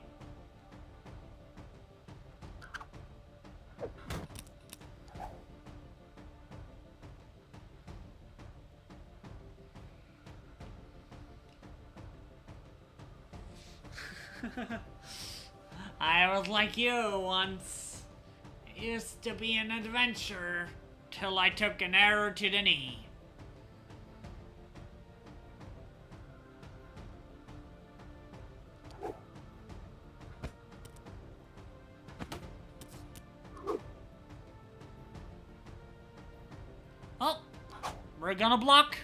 I was like you once. Used to be an adventurer till I took an arrow to the knee. Oh, we're gonna block.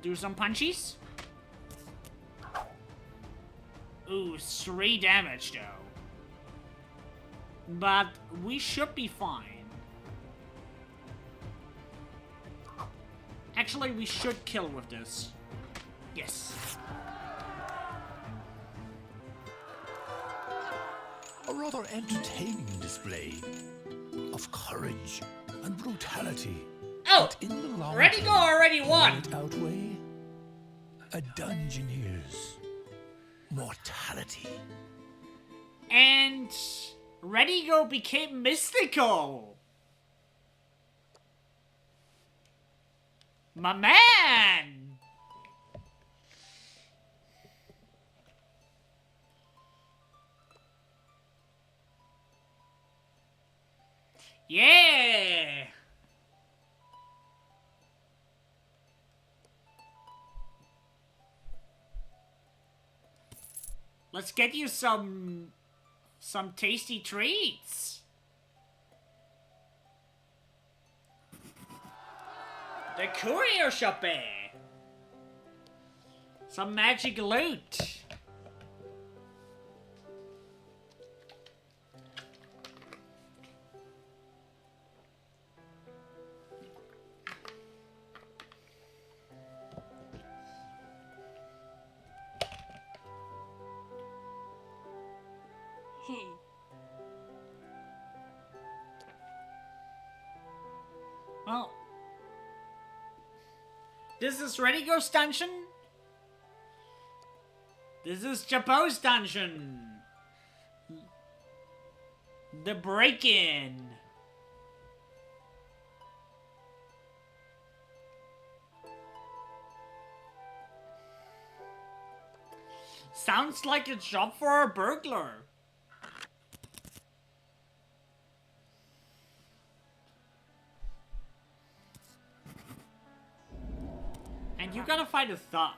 Do some punchies. Ooh, 3 damage though. But we should be fine. Actually, we should kill with this. Yes. A rather entertaining display of courage and brutality. Oh! In the long Ready term, go already won! might outweigh a dungeoneer's mortality. And Ready Go became mystical. My man! Yeah! Let's get you some tasty treats. The courier shopping. Some magic loot. Well, this is Ready Go's dungeon. This is Chapeau's dungeon. The break-in. Sounds like a job for a burglar. And you gotta fight a thug.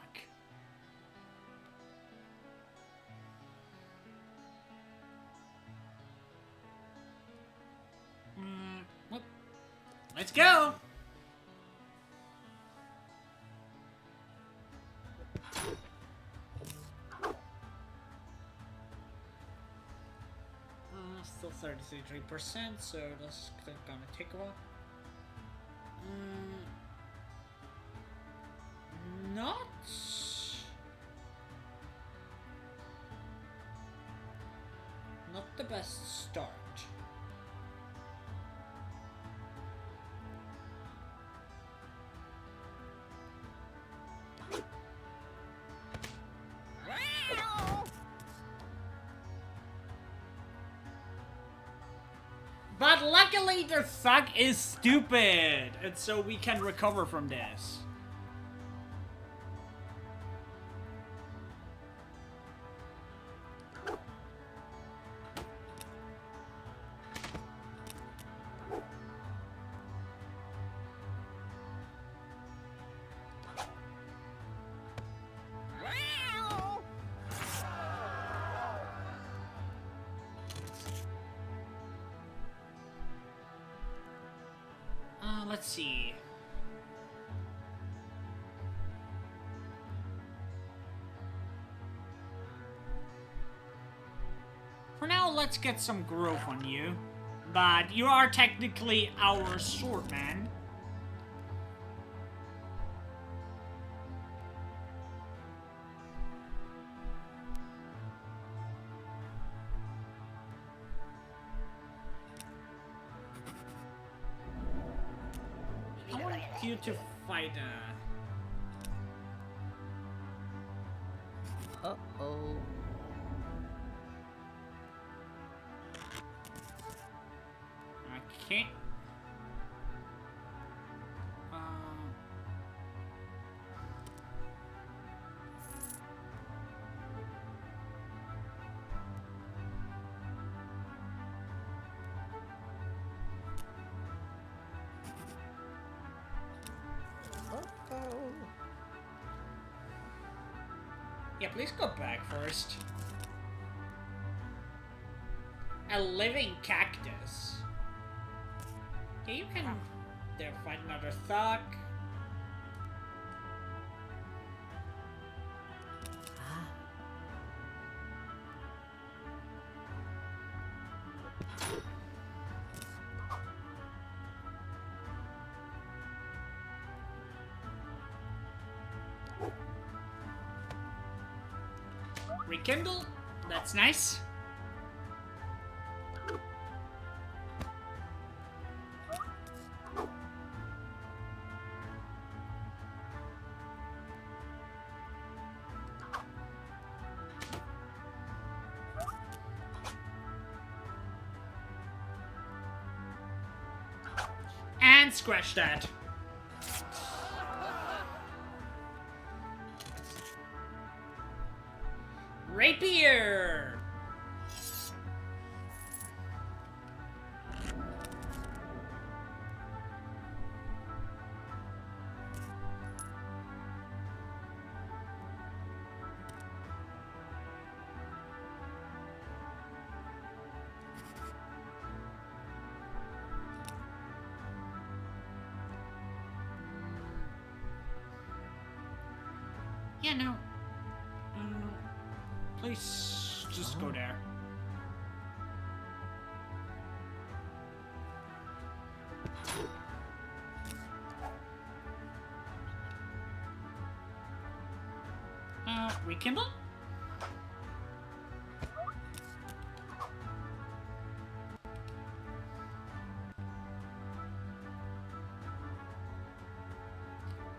Well, let's go. Still 33%, so that's gonna take a while. Not the best start. But luckily the thug is stupid, and so we can recover from this. Let's see. For now, let's get some growth on you. But you are technically our sword man. I want you to fight Uh-oh. Okay. Uh-oh. Yeah, please go back first. A living cactus. Yeah, you can there find another thug. Rekindle? That's nice. And scratch that. Rapier! Yeah, no. Please just go there. Rekindle?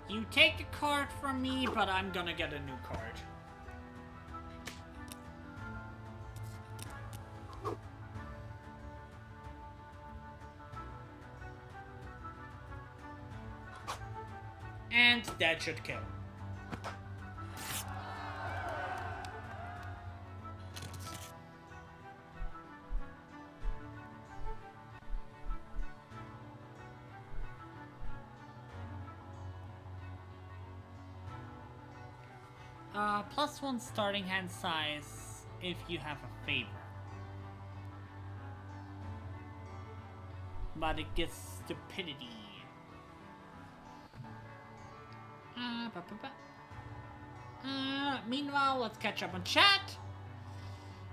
You take the card from me, but I'm gonna get a new card. And that should kill. +1 starting hand size if you have a favor. But it gets stupidity. Meanwhile, let's catch up on chat.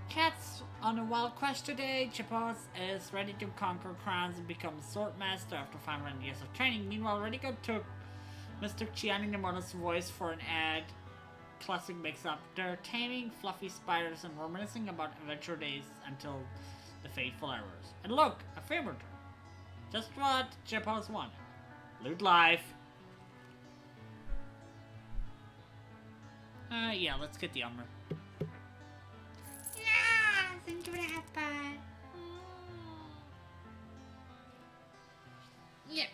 Cat's on a wild quest today. Chipos is ready to conquer crowns and become a sword master after 500 years of training. Meanwhile, Redigo took Mr. Chiani Nemona's voice for an ad. Classic mix-up. They're taming fluffy spiders and reminiscing about adventure days until the fateful hours. And look, a favorite. Just what Chipos wanted. Loot life. Yeah, let's get the armor. Yeah, thank you for that, bud. Yeah.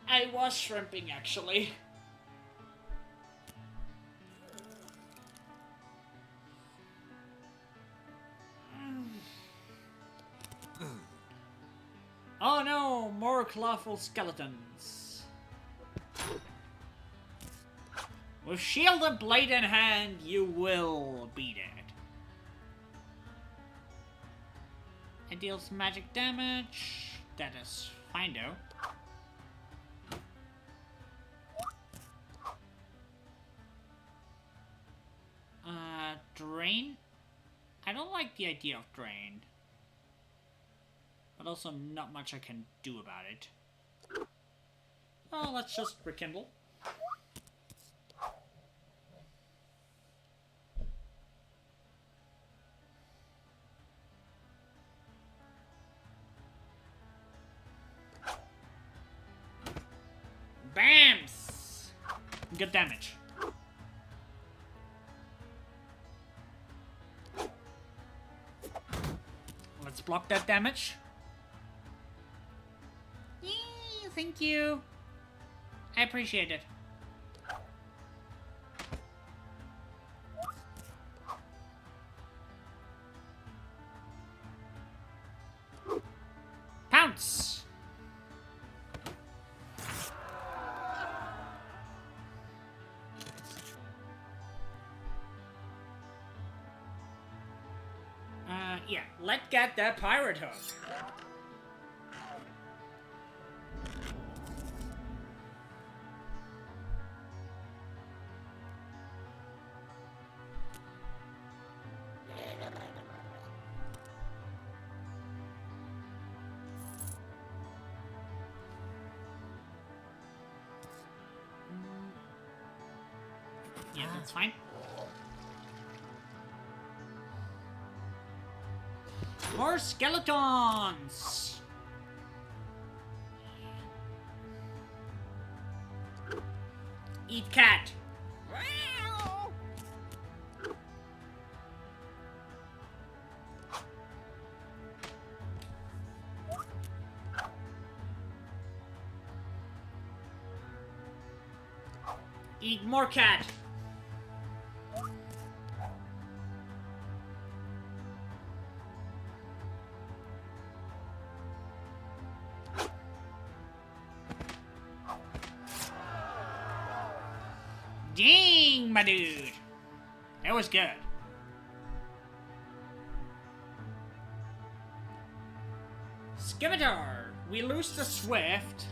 I was shrimping, actually. Oh no, more clawful skeletons. With shield and blade in hand, you will beat it. It deals magic damage. That is fine though. drain? I don't like the idea of drain. But also not much I can do about it. Oh, let's just rekindle. Bams! Good damage. Let's block that damage. Yay, thank you. I appreciate it. Pounce! Yeah, let's get that pirate hook. Yeah, that's fine. More skeletons! Eat cat! Eat more cat! Dang, my dude! That was good. Scimitar! We lose the Swift.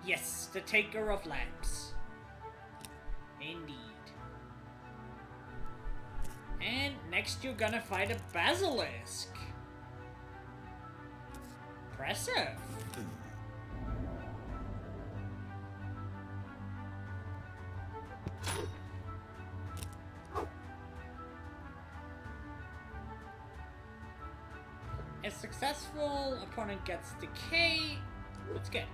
Yes, the taker of lamps. Indeed. And next you're gonna fight a basilisk. Impressive. A successful opponent gets decay. That's good.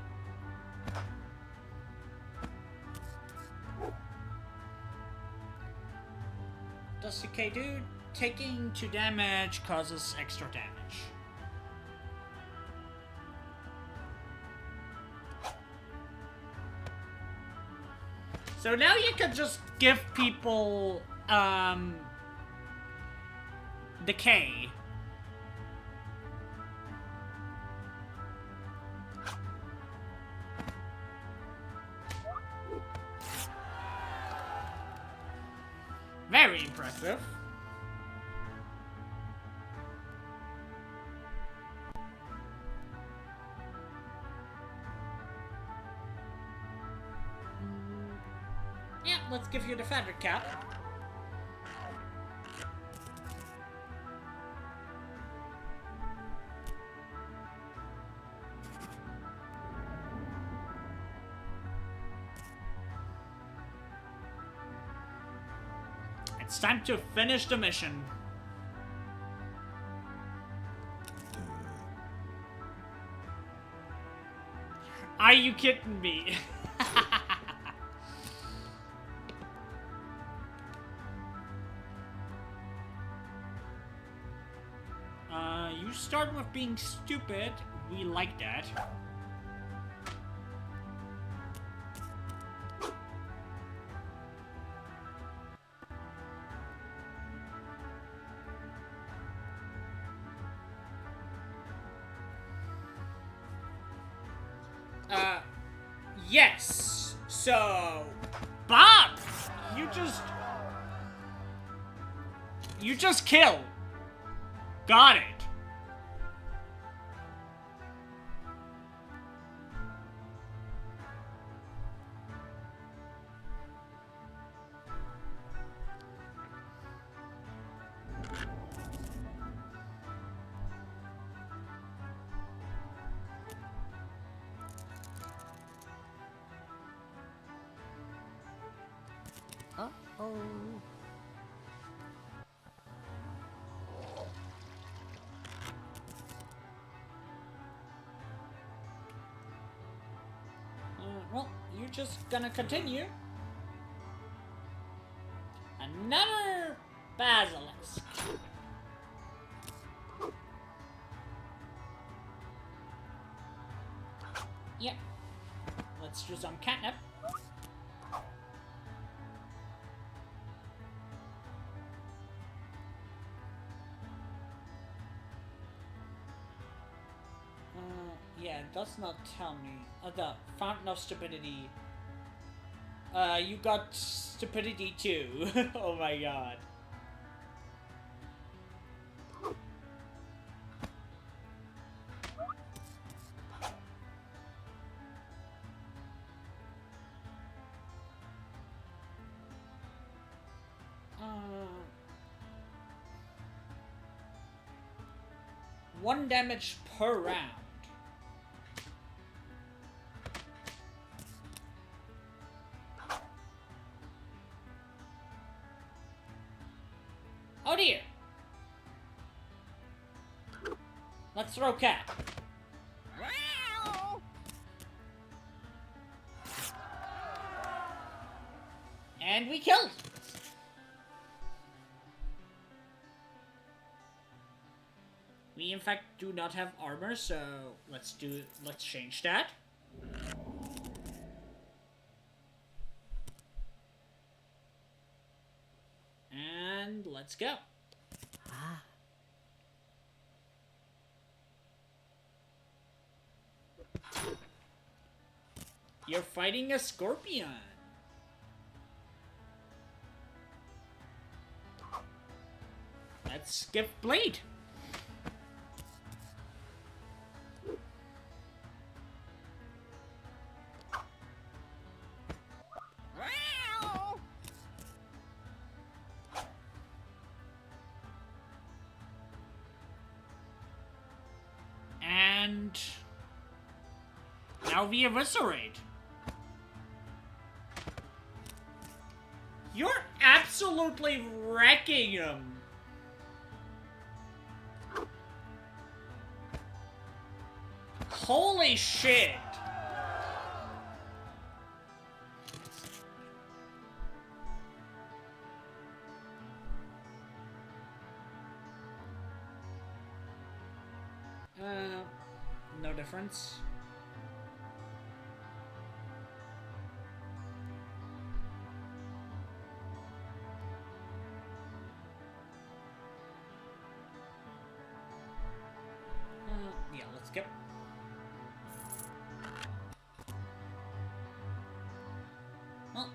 Does decay do? Taking 2 damage causes extra damage. So now you can just give people decay. Very impressive. Yeah, let's give you the feather cap. It's time to finish the mission. Are you kidding me? You start with being stupid. We like that. Yes. So, Bob, you just kill. Got it. Uh-oh. Well, you're just gonna continue. Another basilisk. Yep. Let's do some catnip. Yeah, it does not tell me. The Fountain of Stupidity. You got stupidity too. Oh my god. One damage per round. Oh dear. Let's throw cat. And we killed. We in fact do not have armor, so let's change that. And let's go. Ah. You're fighting a scorpion. Let's skip blade. And now we eviscerate. You're absolutely wrecking him. Holy shit. No difference. Yeah, let's skip. Well,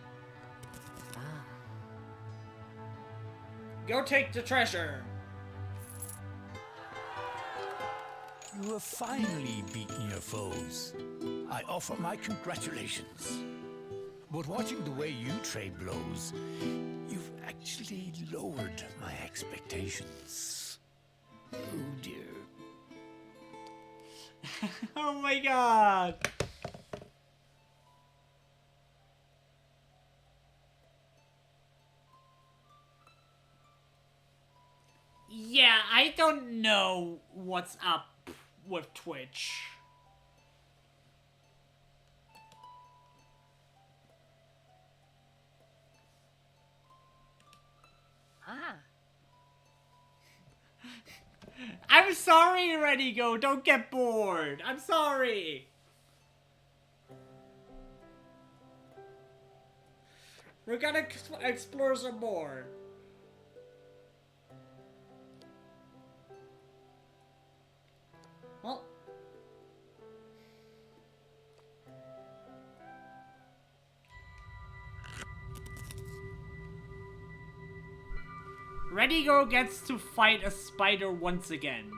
go take the treasure. You have finally beaten your foes. I offer my congratulations. But watching the way you trade blows, you've actually lowered my expectations. Oh dear. Oh my god. Yeah, I don't know what's up with Twitch. Ah. I'm sorry, Redigo. Don't get bored. I'm sorry. We're gonna explore some more. Well. Redigo gets to fight a spider once again.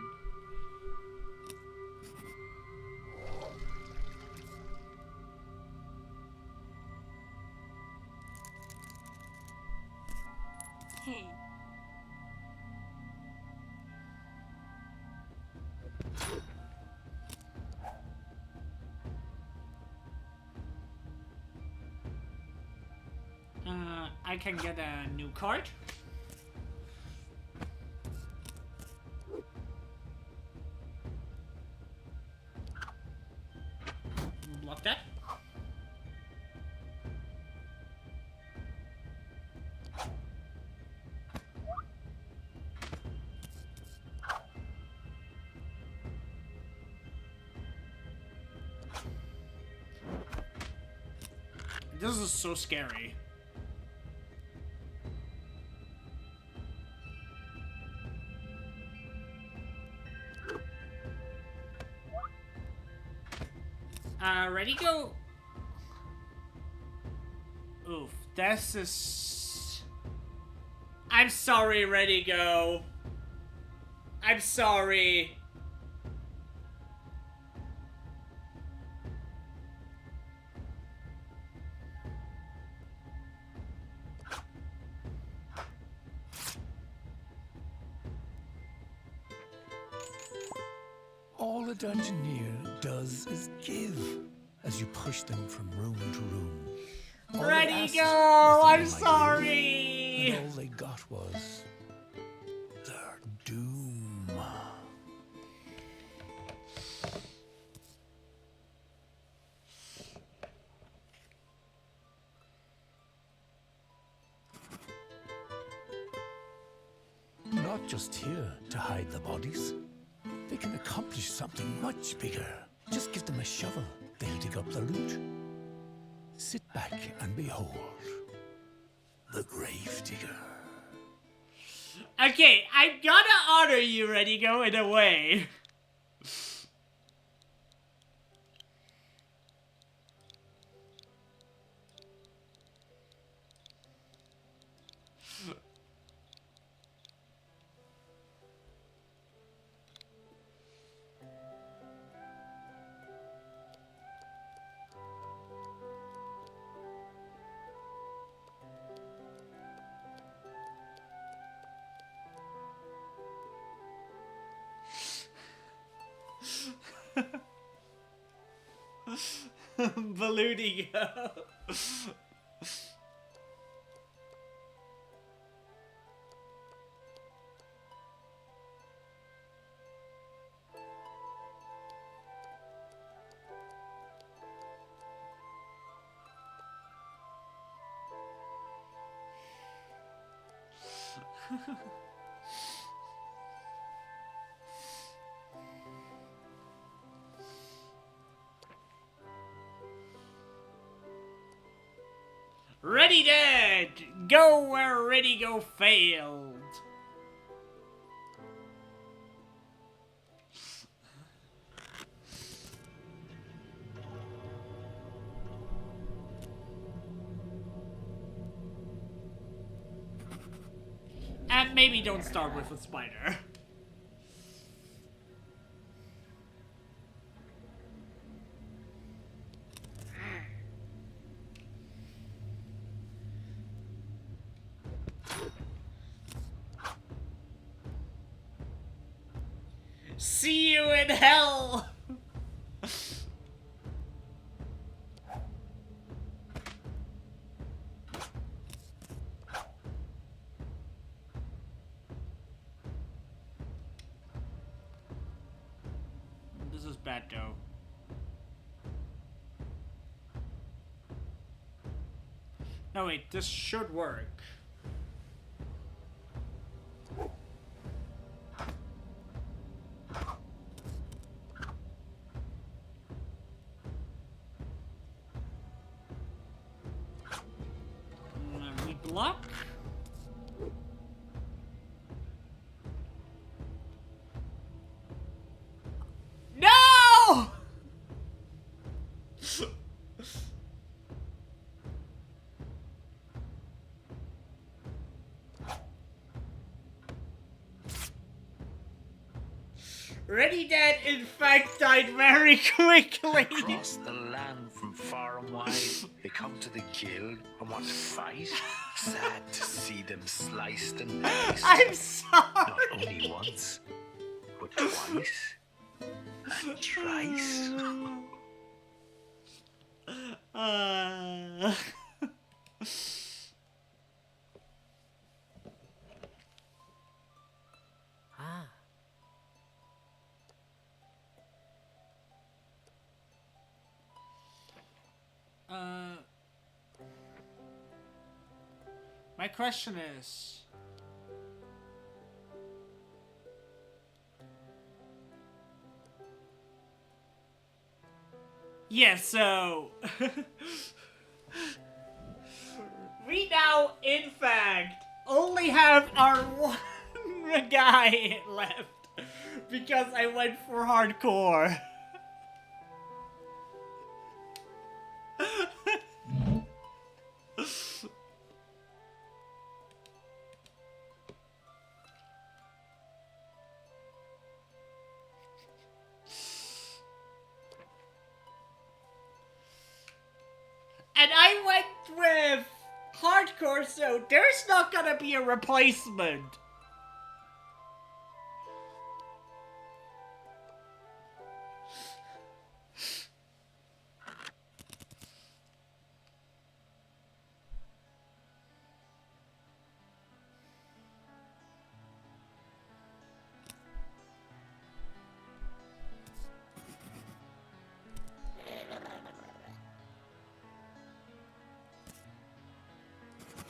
Hey. I can get a new card. Block that. This is so scary. Ready, go. Oof, this is... I'm sorry, ready, go. I'm sorry. All a dungeoneer does is give as you push them from room to room. All they Ready, asked go. was that I'm they might sorry. live, and all they got was their doom. Not just here to hide the bodies. They can accomplish something much bigger. Just give them a shovel, they'll dig up the loot. Sit back and behold the Gravedigger. Okay, I'm gonna honor you, ready, go, in a way. Ballooning. Ready, dead. Go where ready, go failed. And maybe don't start with a spider. See you in hell! This is bad, though. No, wait, this should work. We block. No! Ready, Dad, in fact, died very quickly. Across the land from far and wide, they come to the guild and want to fight. Sad to see them sliced and diced. I'm sorry. Not only once, but twice and thrice. My question is... Yes, so... we now, in fact, only have our one guy left. Because I went for hardcore. And I went with hardcore, so there's not gonna be a replacement.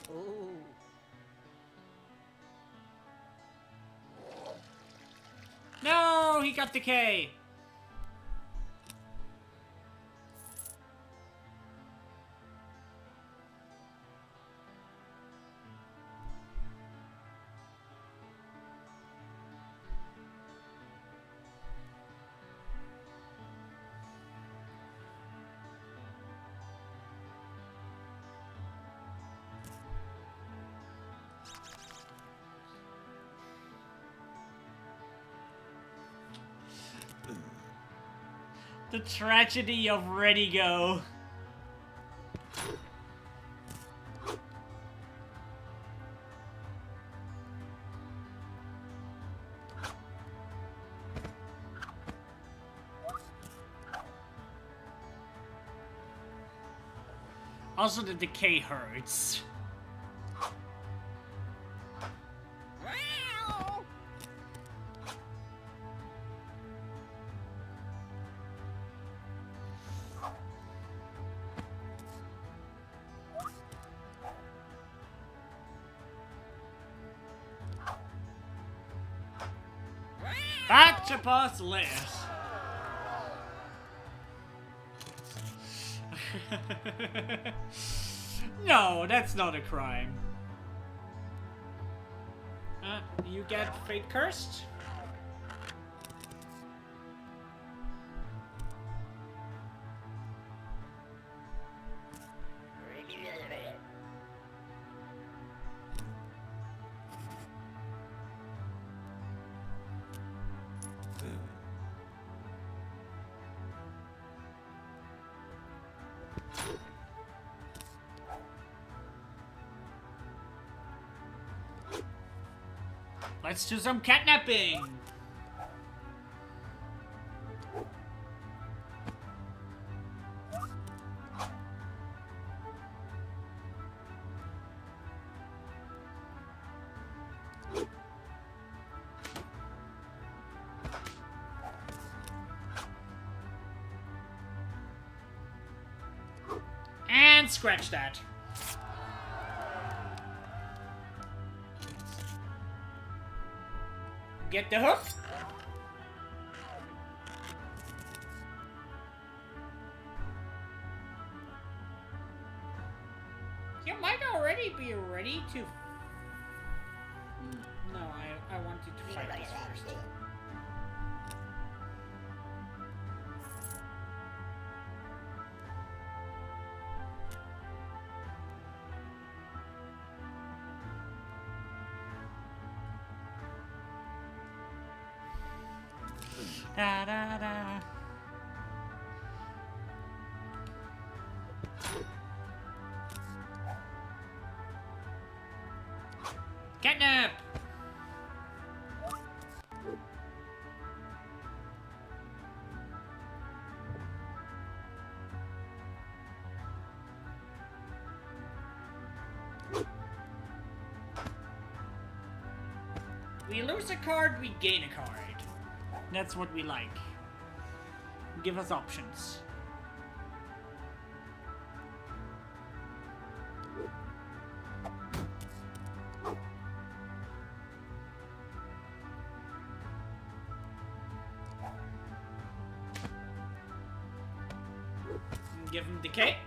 Ooh. No, he got the K. The tragedy of Ready Go. Also, the decay hurts. Back to boss list. No, that's not a crime. You get Fate Cursed? Let's do some catnapping! And scratch that. Get the hook. You might already be ready to... No, I wanted to fight this first. Da da da. Catnap! We lose a card, we gain a card. That's what we like. Give us options. Give him decay.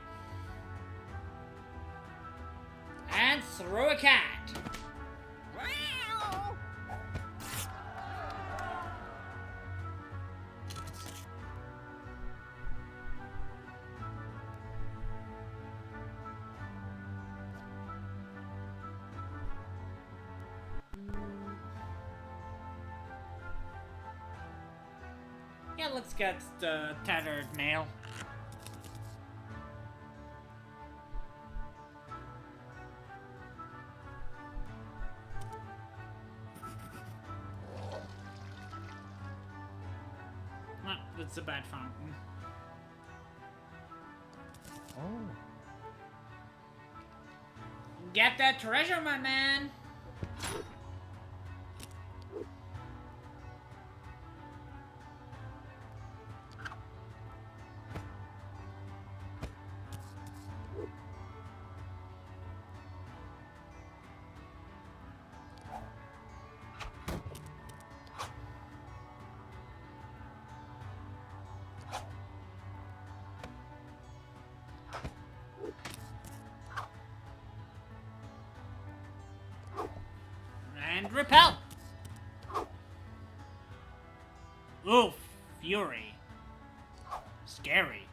And throw a cat. Yeah, let's get the tethered male. Ah, that's a bad fountain. Oh. Get that treasure, my man! And repel! Oof, fury. Scary.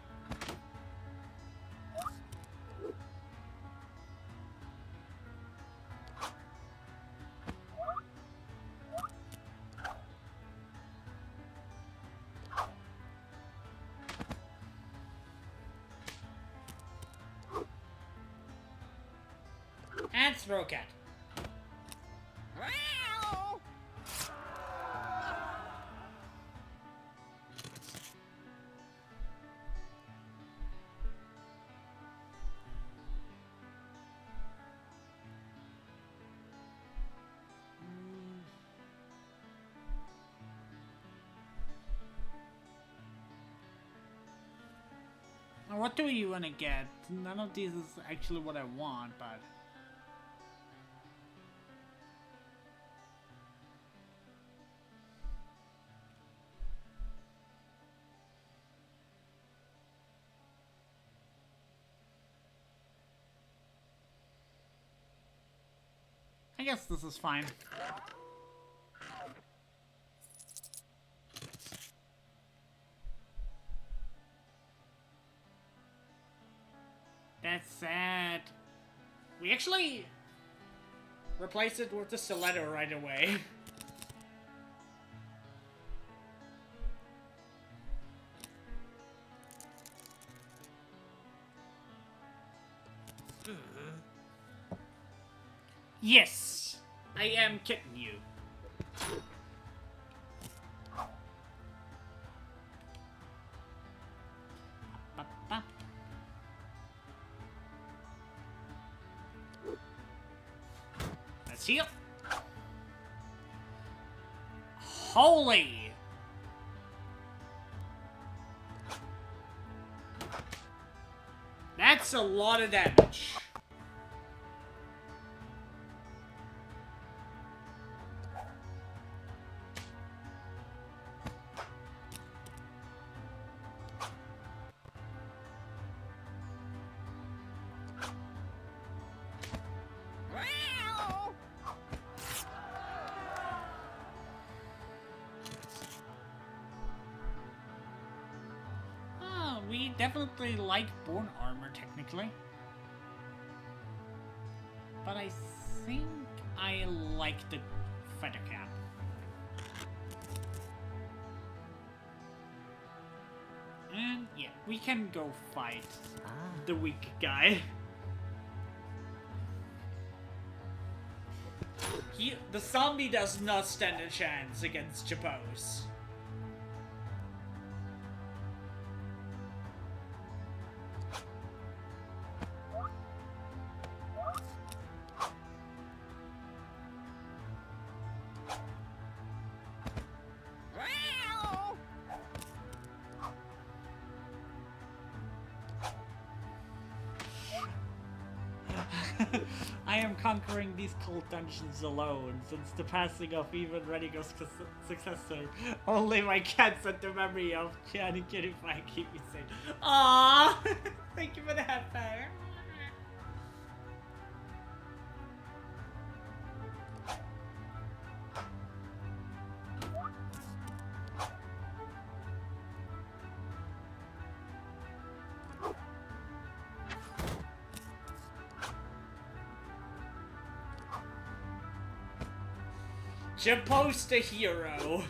And throw cat. Now, what do you want to get? None of these is actually what I want, but... I guess this is fine. That's sad. We actually replaced it with the stiletto right away. Yes, I am kidding you. Ba-ba. Let's heal. Holy! That's a lot of damage. We definitely like bone armor, technically. But I think I like the feather cap. And yeah, we can go fight the weak guy. The zombie does not stand a chance against Japos. conquering these cold dungeons alone, since the passing of even Renigo's successor, only my cats and the memory of Chan and Kitty keep me safe. Aww! Thank you for the head fire. Supposed the hero.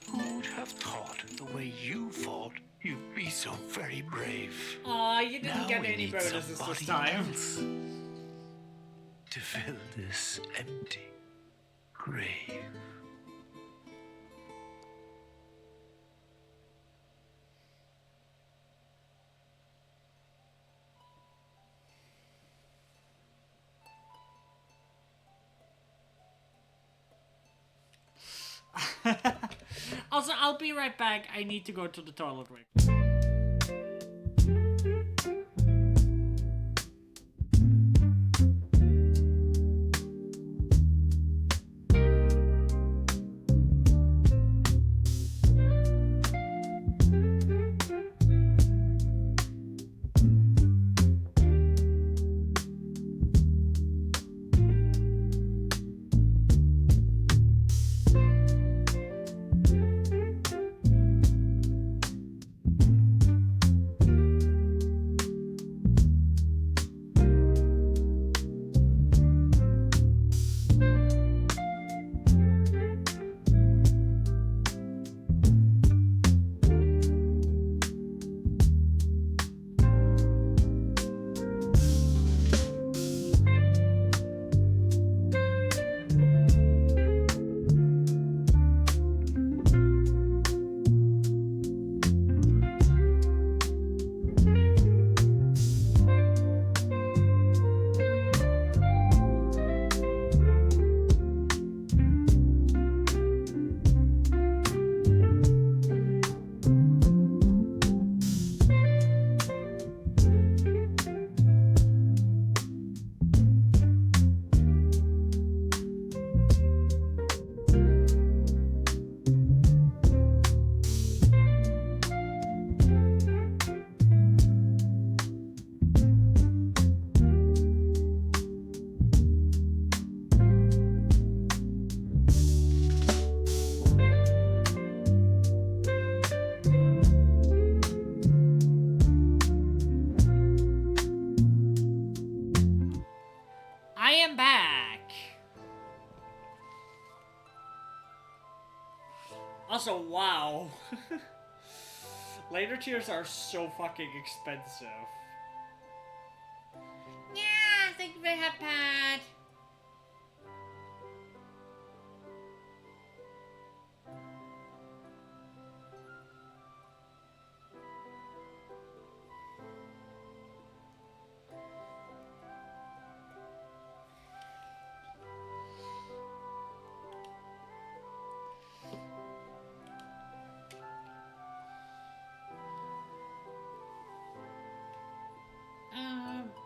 Who'd have thought the way you fought, you'd be so very brave? Aw, you didn't Now get we any need bonuses this somebody time. else to fill this empty grave. Also, I'll be right back. I need to go to the toilet quick. I am back. Also, wow. Later tiers are so fucking expensive. Yeah, thank you for the head pad.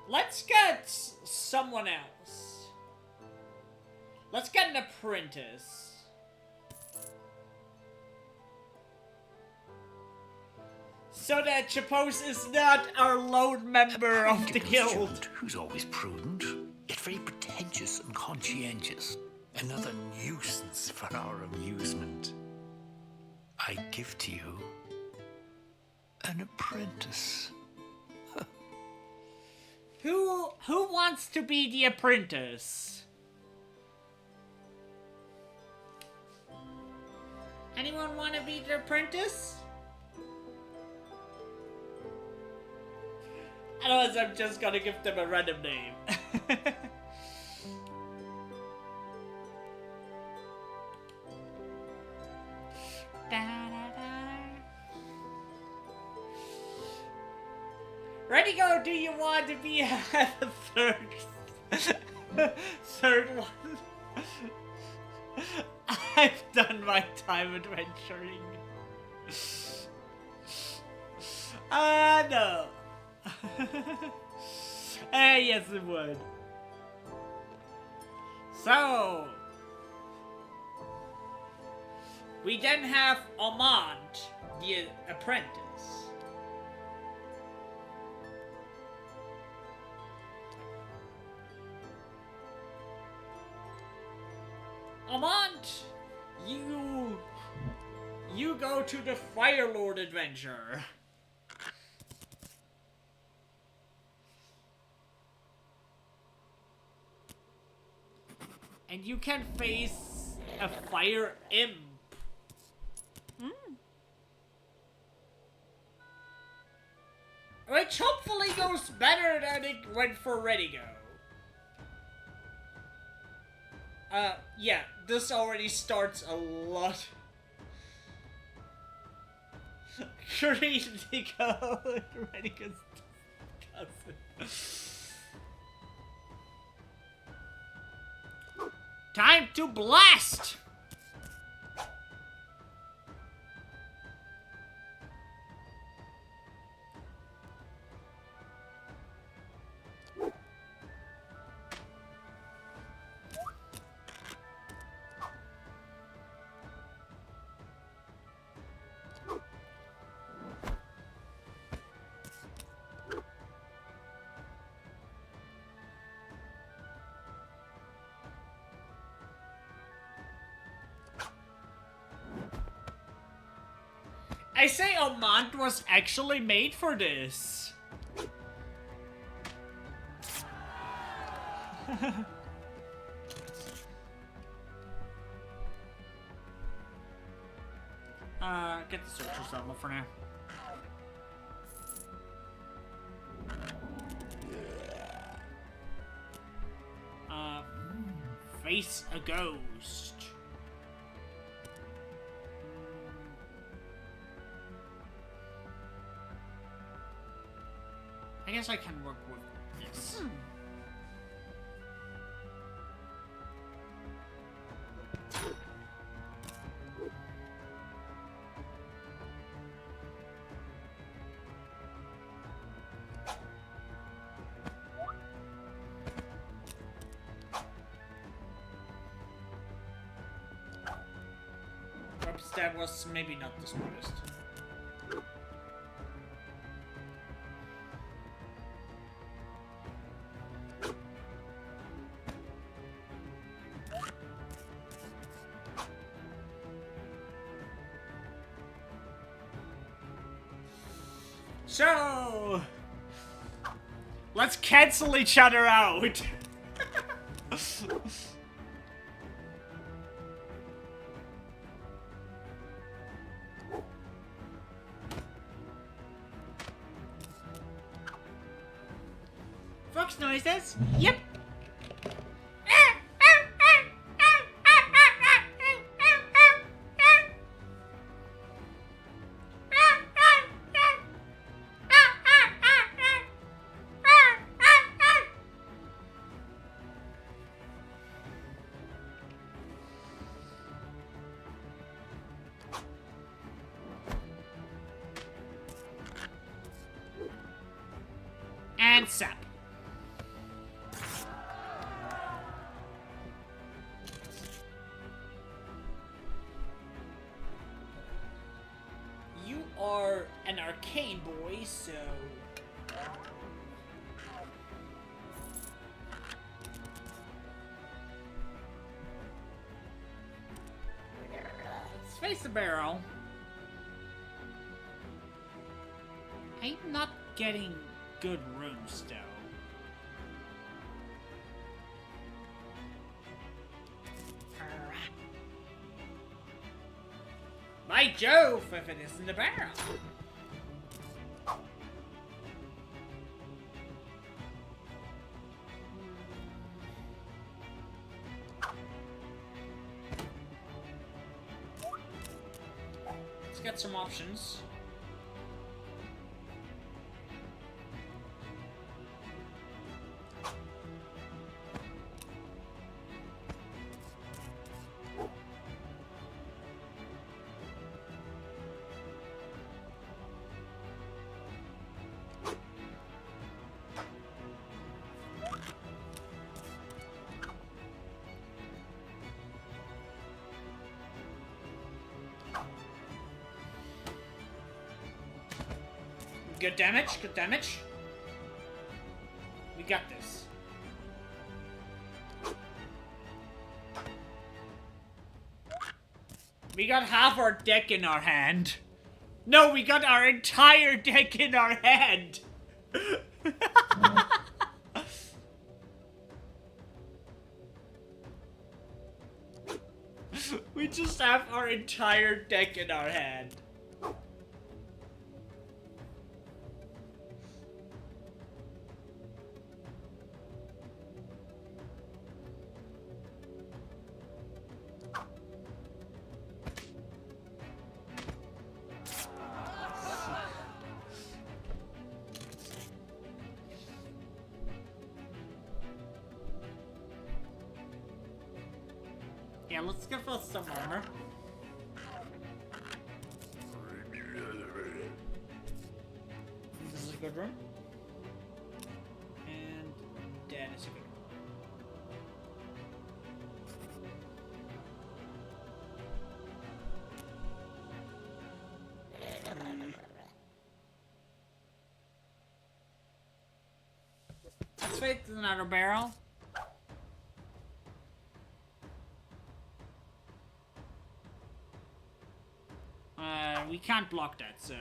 Let's get someone else. Let's get an apprentice. So that Chapos is not our lone member of the guild. Student who's always prudent, yet very pretentious and conscientious. Another nuisance for our amusement. I give to you an apprentice. Who wants to be the apprentice? Anyone want to be the apprentice? Otherwise, I'm just gonna give them a random name. Ready, go, do you want to be the third one? I've done my time adventuring. No. Yes it would. So, we then have Armand, the apprentice. Armand, you go to the Fire Lord adventure. And you can face a fire imp. Which hopefully goes better than it went for Redigo. Yeah, this already starts a lot. Redigo, Redigo's cousin. Time to blast! I say Armand was actually made for this. Get the searcher's ammo for now. Face a ghost. I guess I can work with this. Oops, that was maybe not the smartest. So, let's cancel each other out. Fox noises? Yep. And sap. You are an arcane boy, so... Let's face the barrel. I'm not getting good runes, though. By Jove, if it isn't a barrel. Let's get some options. Good damage, good damage. We got this. We got half our deck in our hand. No, we got our entire deck in our hand. We just have our entire deck in our hand. Yeah, let's go for some armor. This is a good room. And that is a good room. Let's wait for another barrel. We can't block that, so...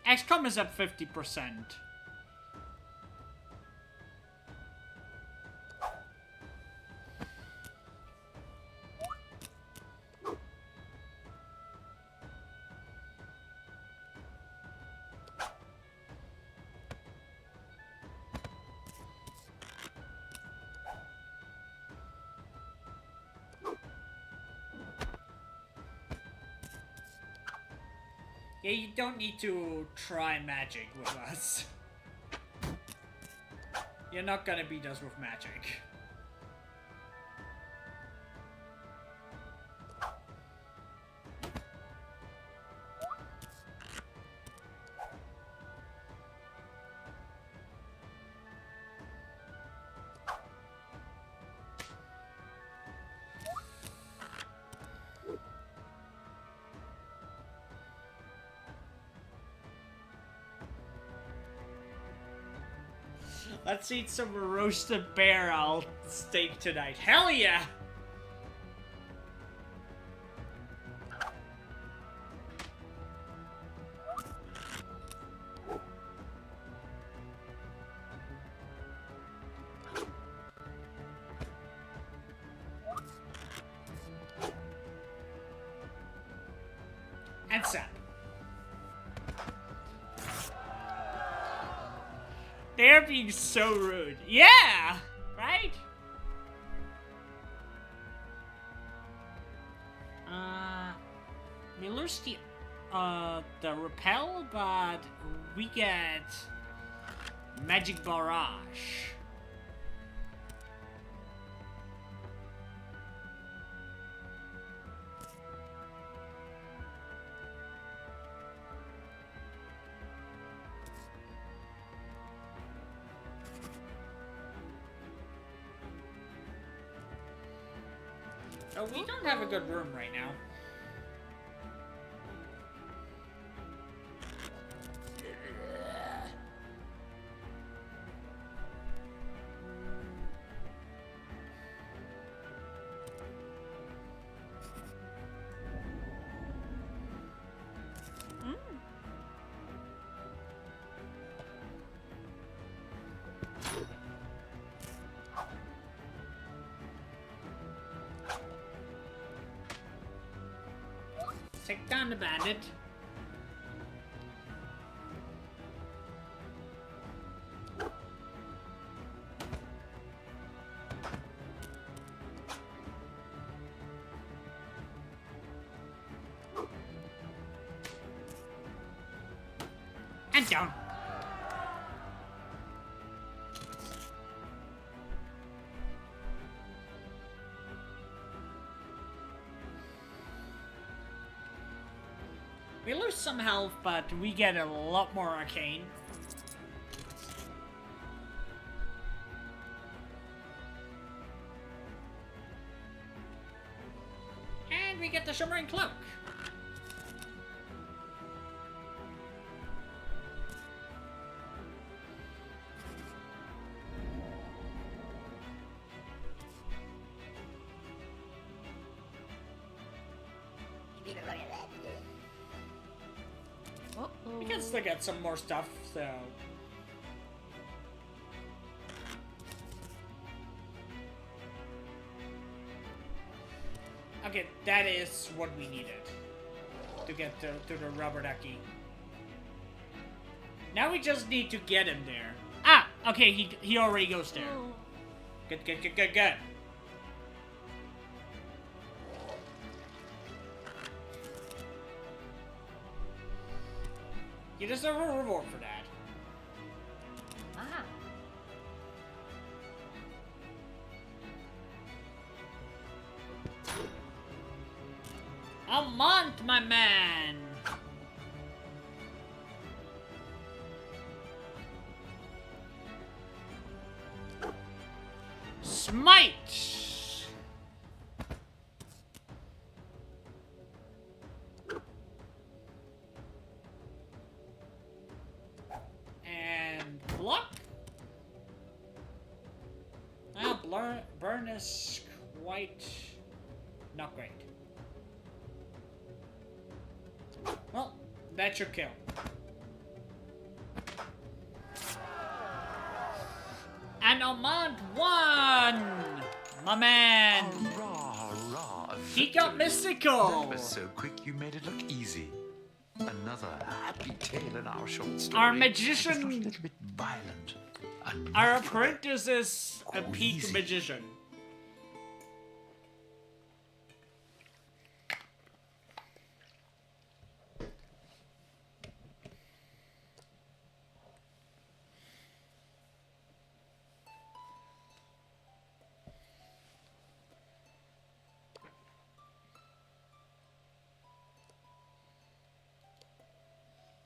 XCOM is up 50%. Yeah, you don't need to try magic with us. You're not gonna beat us with magic. Let's eat some roasted barrel steak tonight. Hell yeah! And sap. They're being so rude. Yeah! Right? We lose the repel, but we get magic barrage. Oh, we don't have a good room right now. take down the bandit. And down. We lose some health, but we get a lot more arcane. And we get the shimmering cloak. We can still get some more stuff, so... Okay, that is what we needed to get to the rubber ducky. Now we just need to get him there. Ah! Okay, he already goes there. Good, good, good, good, good. You deserve a reward for that. Ah. A month, my man! Smite! And block? Ah, burn is quite not great. Well, that should kill. And Armand won! My man! Hurrah, hurrah, He got mystical! That was so quick you made it look easy. Another happy tale in our short story. Our It's magician- not a little bit violent. Our Enough. apprentice is a peak Queasy. magician.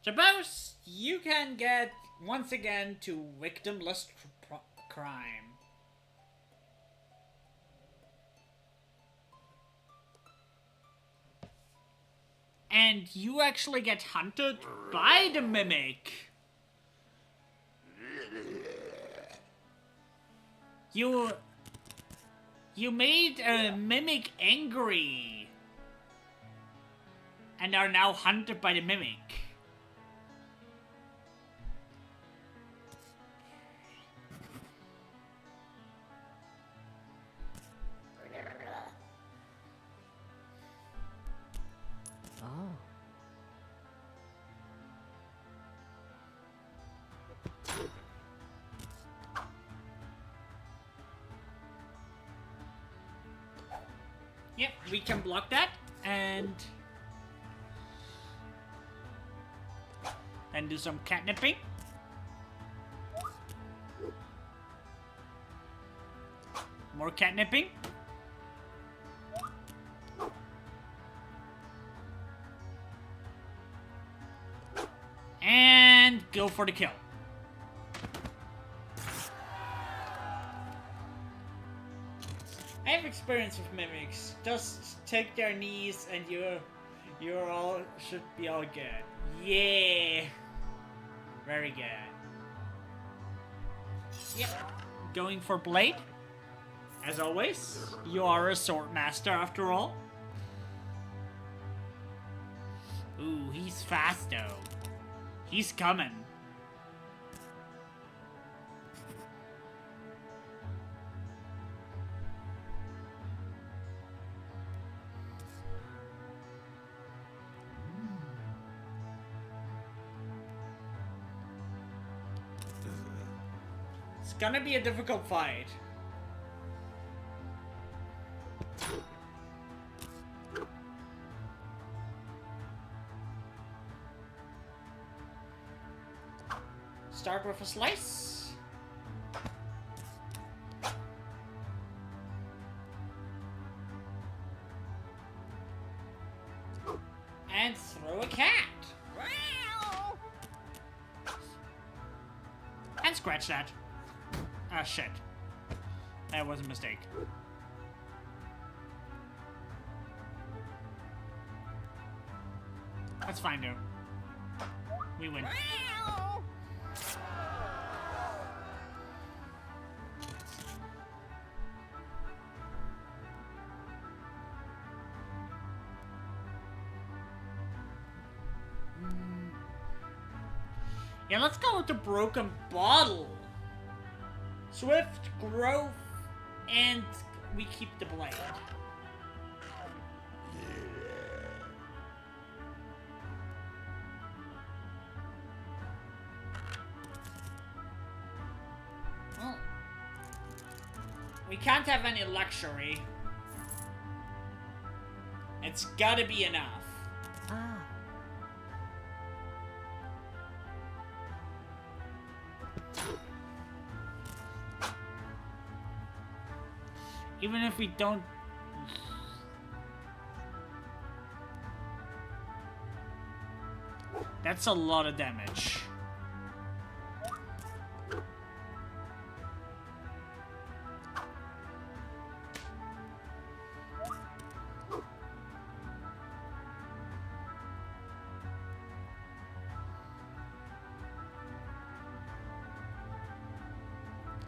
Suppose you can get once again to victimless crime. And you actually get hunted by the mimic. You made a mimic angry and are now hunted by the mimic. Oh. Yep, we can block that and do some catnipping. More catnipping. And go for the kill. I have experience with mimics. Just take their knees and you're all should be all good. Yeah. Very good. Yep. Going for blade. As always, you are a sword master after all. Ooh, he's fast though. He's coming. gonna be a difficult fight. Start with a slice. And throw a cat. And scratch that. Ah, shit. That was a mistake. That's fine, though. We win. Yeah, let's go with the broken bottle. Swift growth, and we keep the blade. Well, we can't have any luxury. It's gotta be enough. Ah. Even if we don't... That's a lot of damage.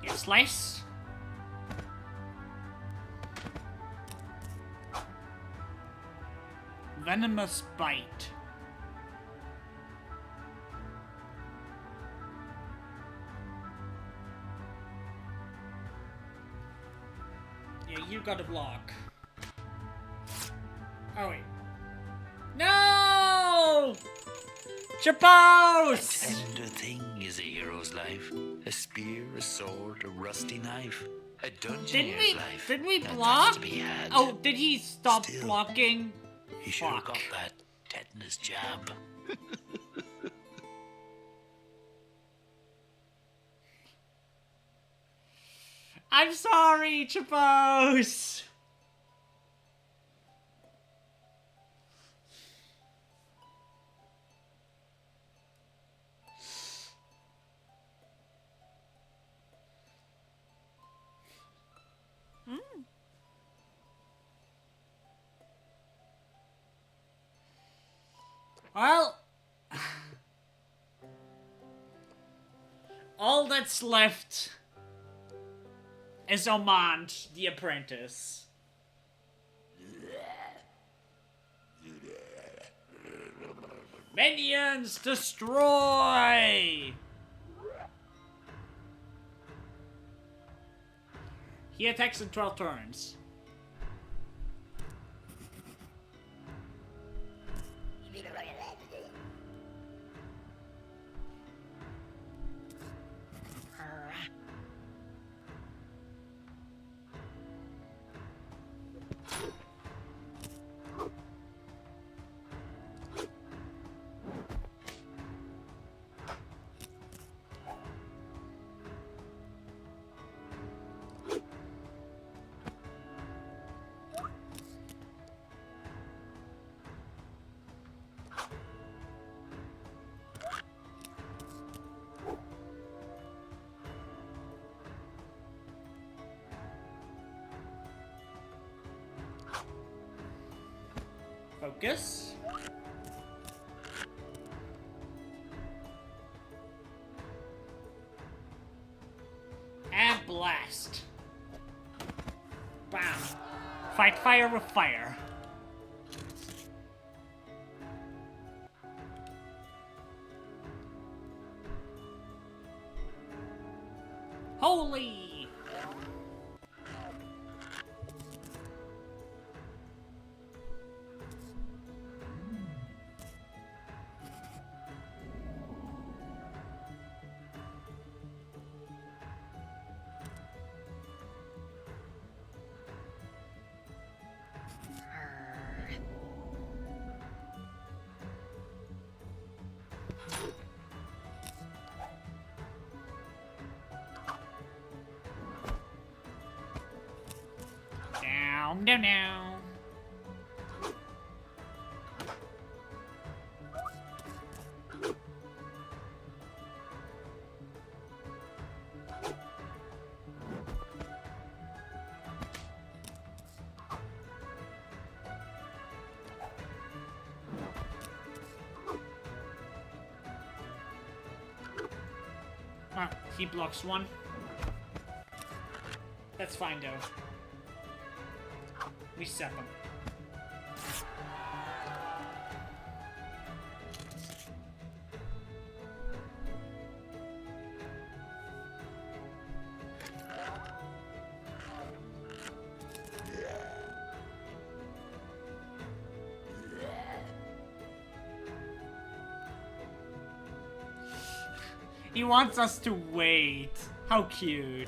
Yeah, slice. Venomous bite. Yeah, you got a block. Oh wait. No! Chapos! Tender thing is a hero's life. A spear, a sword, a rusty knife. A dungeoneer's life. Didn't we and that's block? to be had. Oh, did he stop Still. blocking? He should have Fuck. got that tetanus jab. I'm sorry, Chapos! Well, all that's left is Omand, the apprentice. Minions, destroy! He attacks in 12 turns. Focus. And blast. Bam. Fight fire with fire. Holy! No, no. Ah, he blocks one. That's fine, though. We sep him. He wants us to wait. How cute.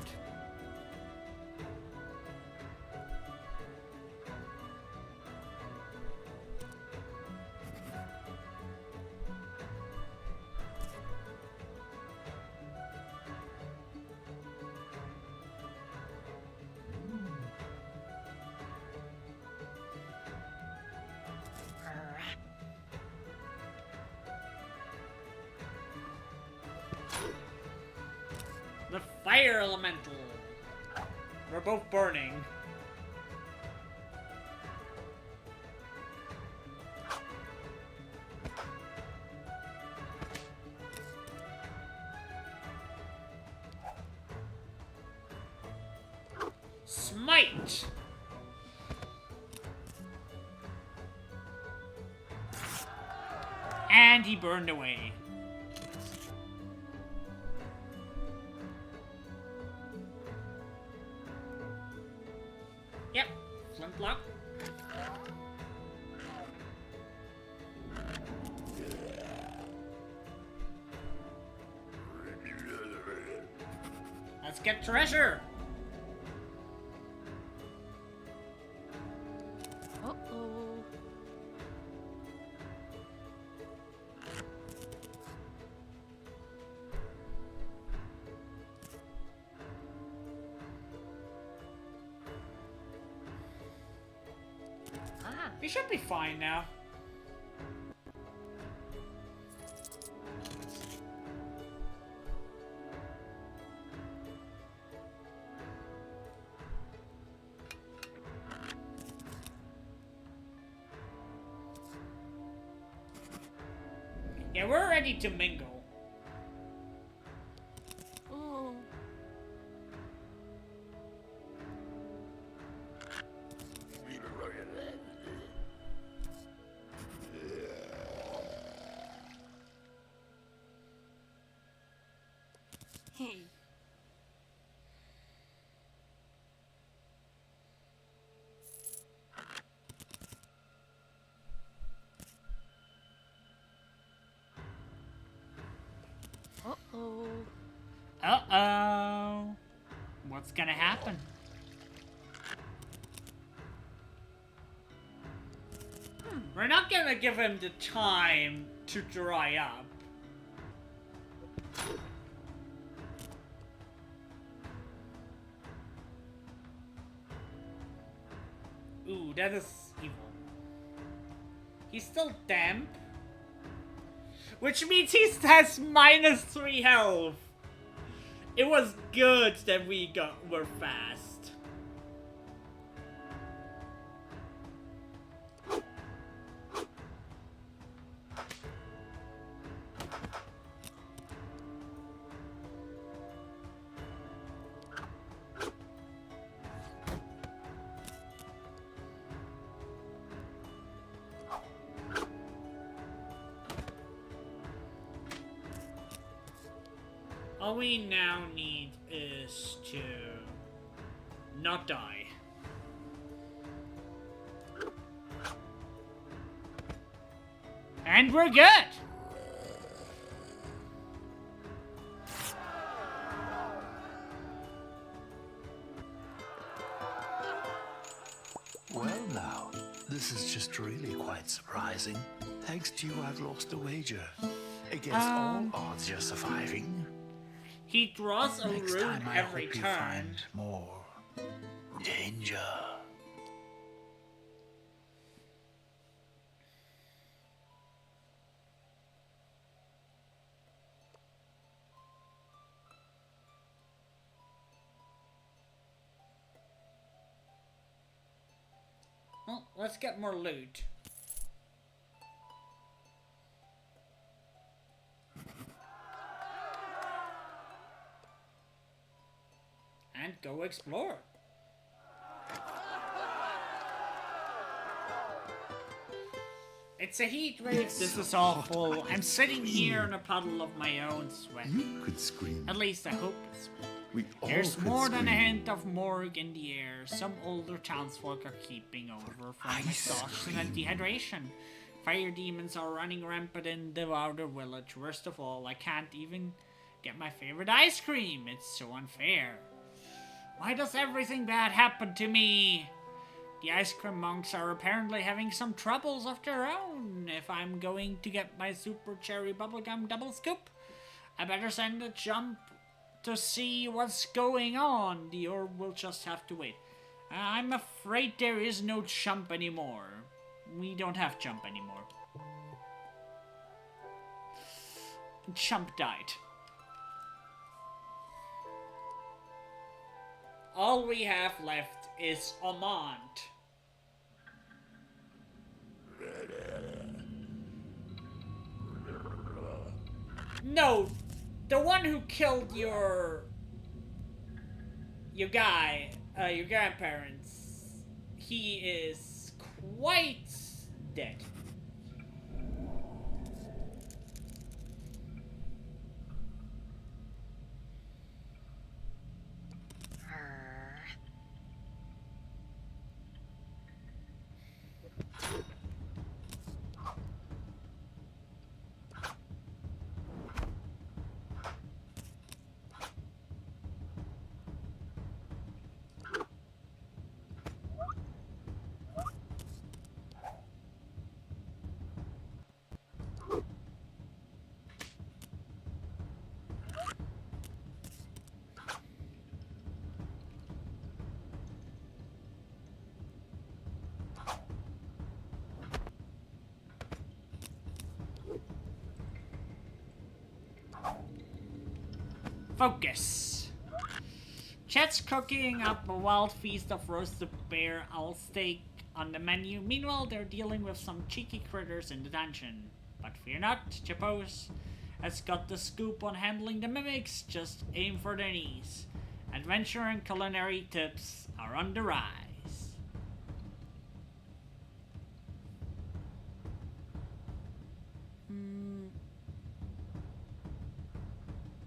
The fire elemental. We're both burning. Smite. And he burned away. Yep, flintlock. Let's get treasure. Uh-oh. Ah. We should be fine now. Yeah, we're ready to mingle. Oh. Hey. Uh-oh. Uh-oh. What's gonna happen? We're not gonna give him the time to dry up. Ooh, that is evil. He's still damp. Which means he has -3 health. It was good that were fast. All we now need is to not die. And we're good! Well now, this is just really quite surprising. Thanks to you, I've lost a wager. Against all odds, you're surviving. He draws a Next rune time I every hope you turn. find more danger. Well, let's get more loot. And go explore. It's a heat wave. This is awful. I'm sitting here in a puddle of my own sweat. You could scream. At least I hope it's sweat. We all There's could more than a scream. hint of morgue in the air. Some older townsfolk are keeping over from exhaustion and dehydration. Fire demons are running rampant in the outer village. Worst of all, I can't even get my favorite ice cream. It's so unfair. Why does everything bad happen to me? The ice cream monks are apparently having some troubles of their own. If I'm going to get my super cherry bubblegum double scoop, I better send a jump to see what's going on. The orb will just have to wait. I'm afraid there is no jump anymore. We don't have jump anymore. Chump died. All we have left is Omand. No, the one who killed your guy, your grandparents. He is quite dead. Focus. Chet's cooking up a wild feast of roasted bear owl steak on the menu. Meanwhile, they're dealing with some cheeky critters in the dungeon. But fear not, Chapos has got the scoop on handling the mimics. Just aim for their knees. Adventure and culinary tips are on the rise.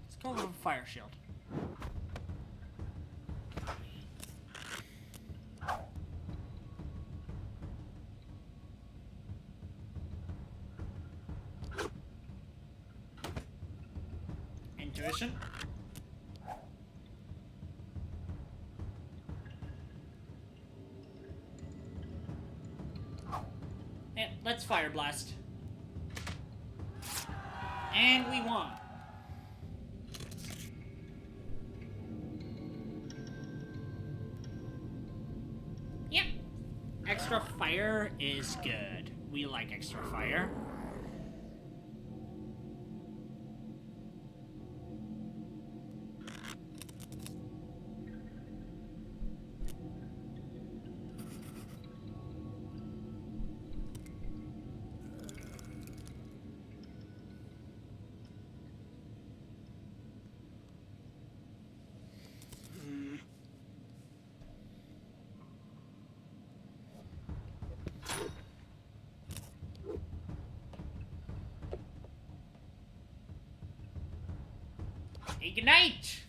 Let's go with a fire shield. Intuition. Yeah, let's fire blast. And we won. Yep. Extra fire is good. We like extra fire. Ignite!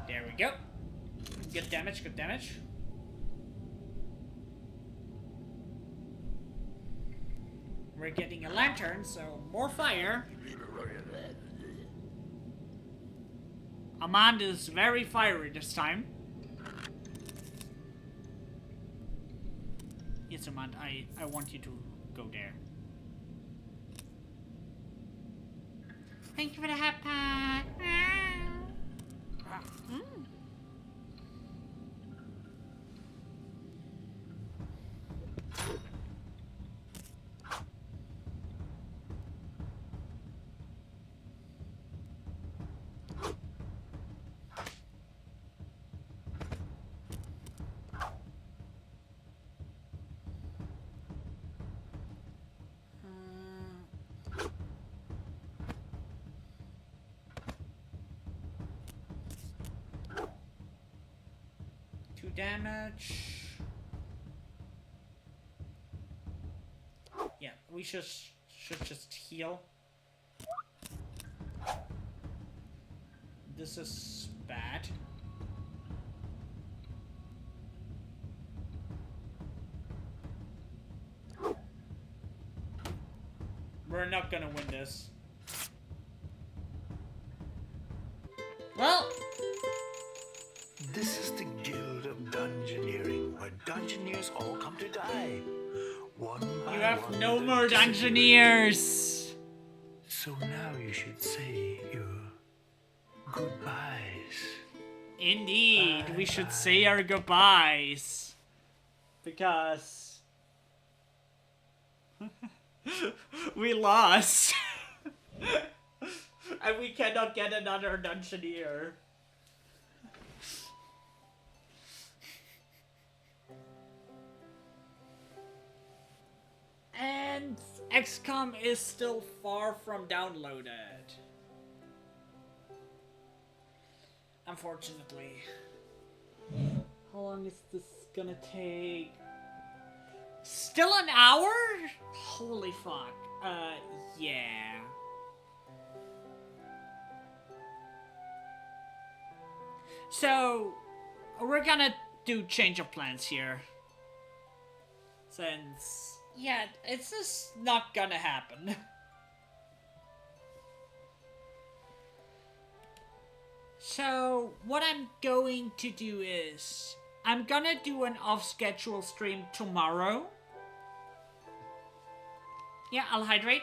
There we go. Good damage, good damage. We're getting a lantern, so more fire. Amanda's very fiery this time. Yes, Amanda, I want you to go there. Thank you for the hot pot. Mm. Two damage. Yeah, we should just heal. This is bad. We're not gonna win this. Well, This is the Guild of Dungeoneering, where Dungeoneers all come to die. One by you have one, no the more Dungeoneers. So now you should say your goodbyes. Indeed, we should say our goodbyes. Because we lost. And we cannot get another Dungeoneer. And XCOM is still far from downloaded. Unfortunately. How long is this gonna take? Still an hour? Holy fuck. Yeah. So, we're gonna do change of plans here. Since, yeah, it's just not gonna happen. So, what I'm going to do is, I'm gonna do an off-schedule stream tomorrow. Yeah, I'll hydrate.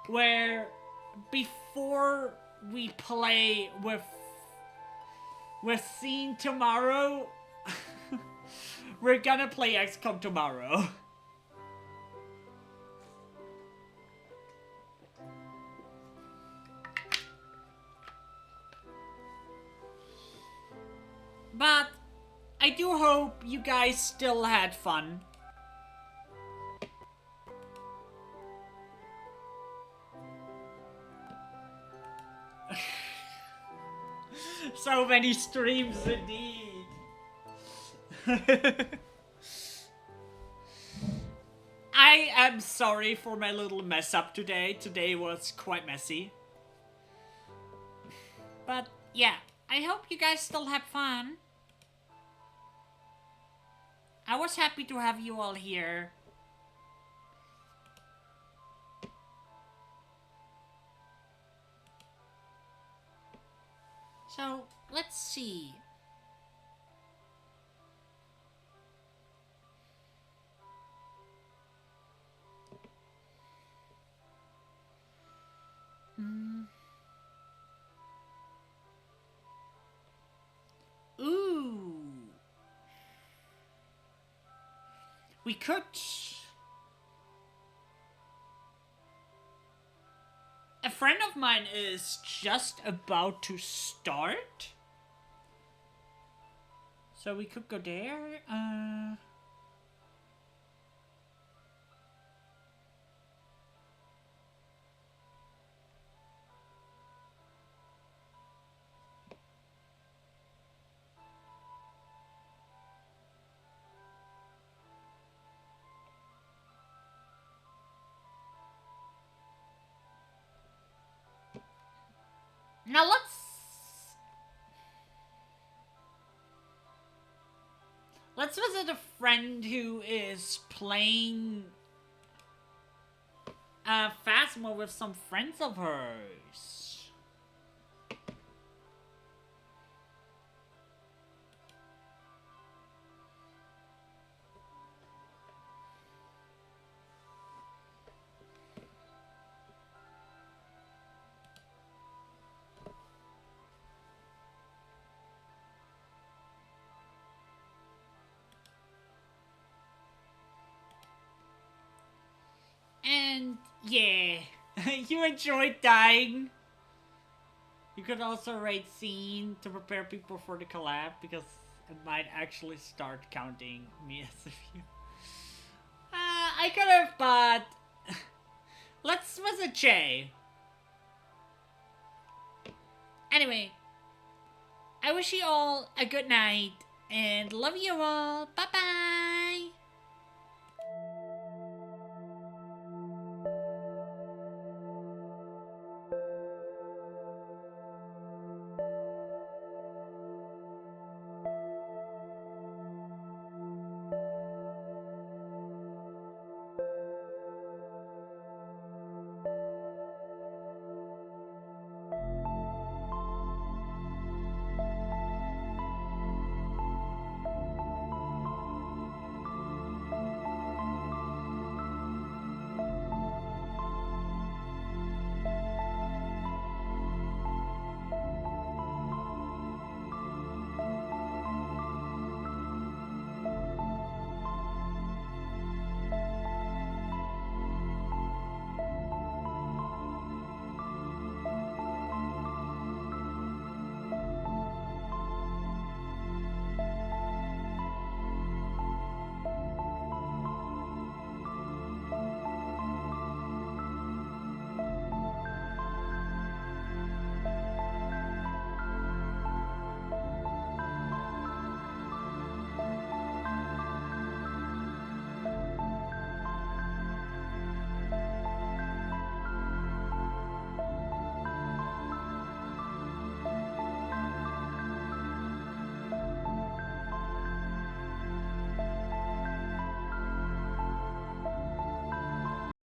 Where, before we play with Scene tomorrow, we're gonna play XCOM tomorrow. But I do hope you guys still had fun. So many streams indeed. I am sorry for my little mess up today. Today was quite messy. But yeah, I hope you guys still had fun. I was happy to have you all here. So, let's see. Ooh. We could... A friend of mine is just about to start. So we could go there. Now let's visit a friend who is playing Phasma with some friends of hers. And yeah, you enjoyed dying. You could also rate scene to prepare people for the collab because it might actually start counting me as a view. I could have, but let's visit Jay. Anyway, I wish you all a good night and love you all. Bye bye.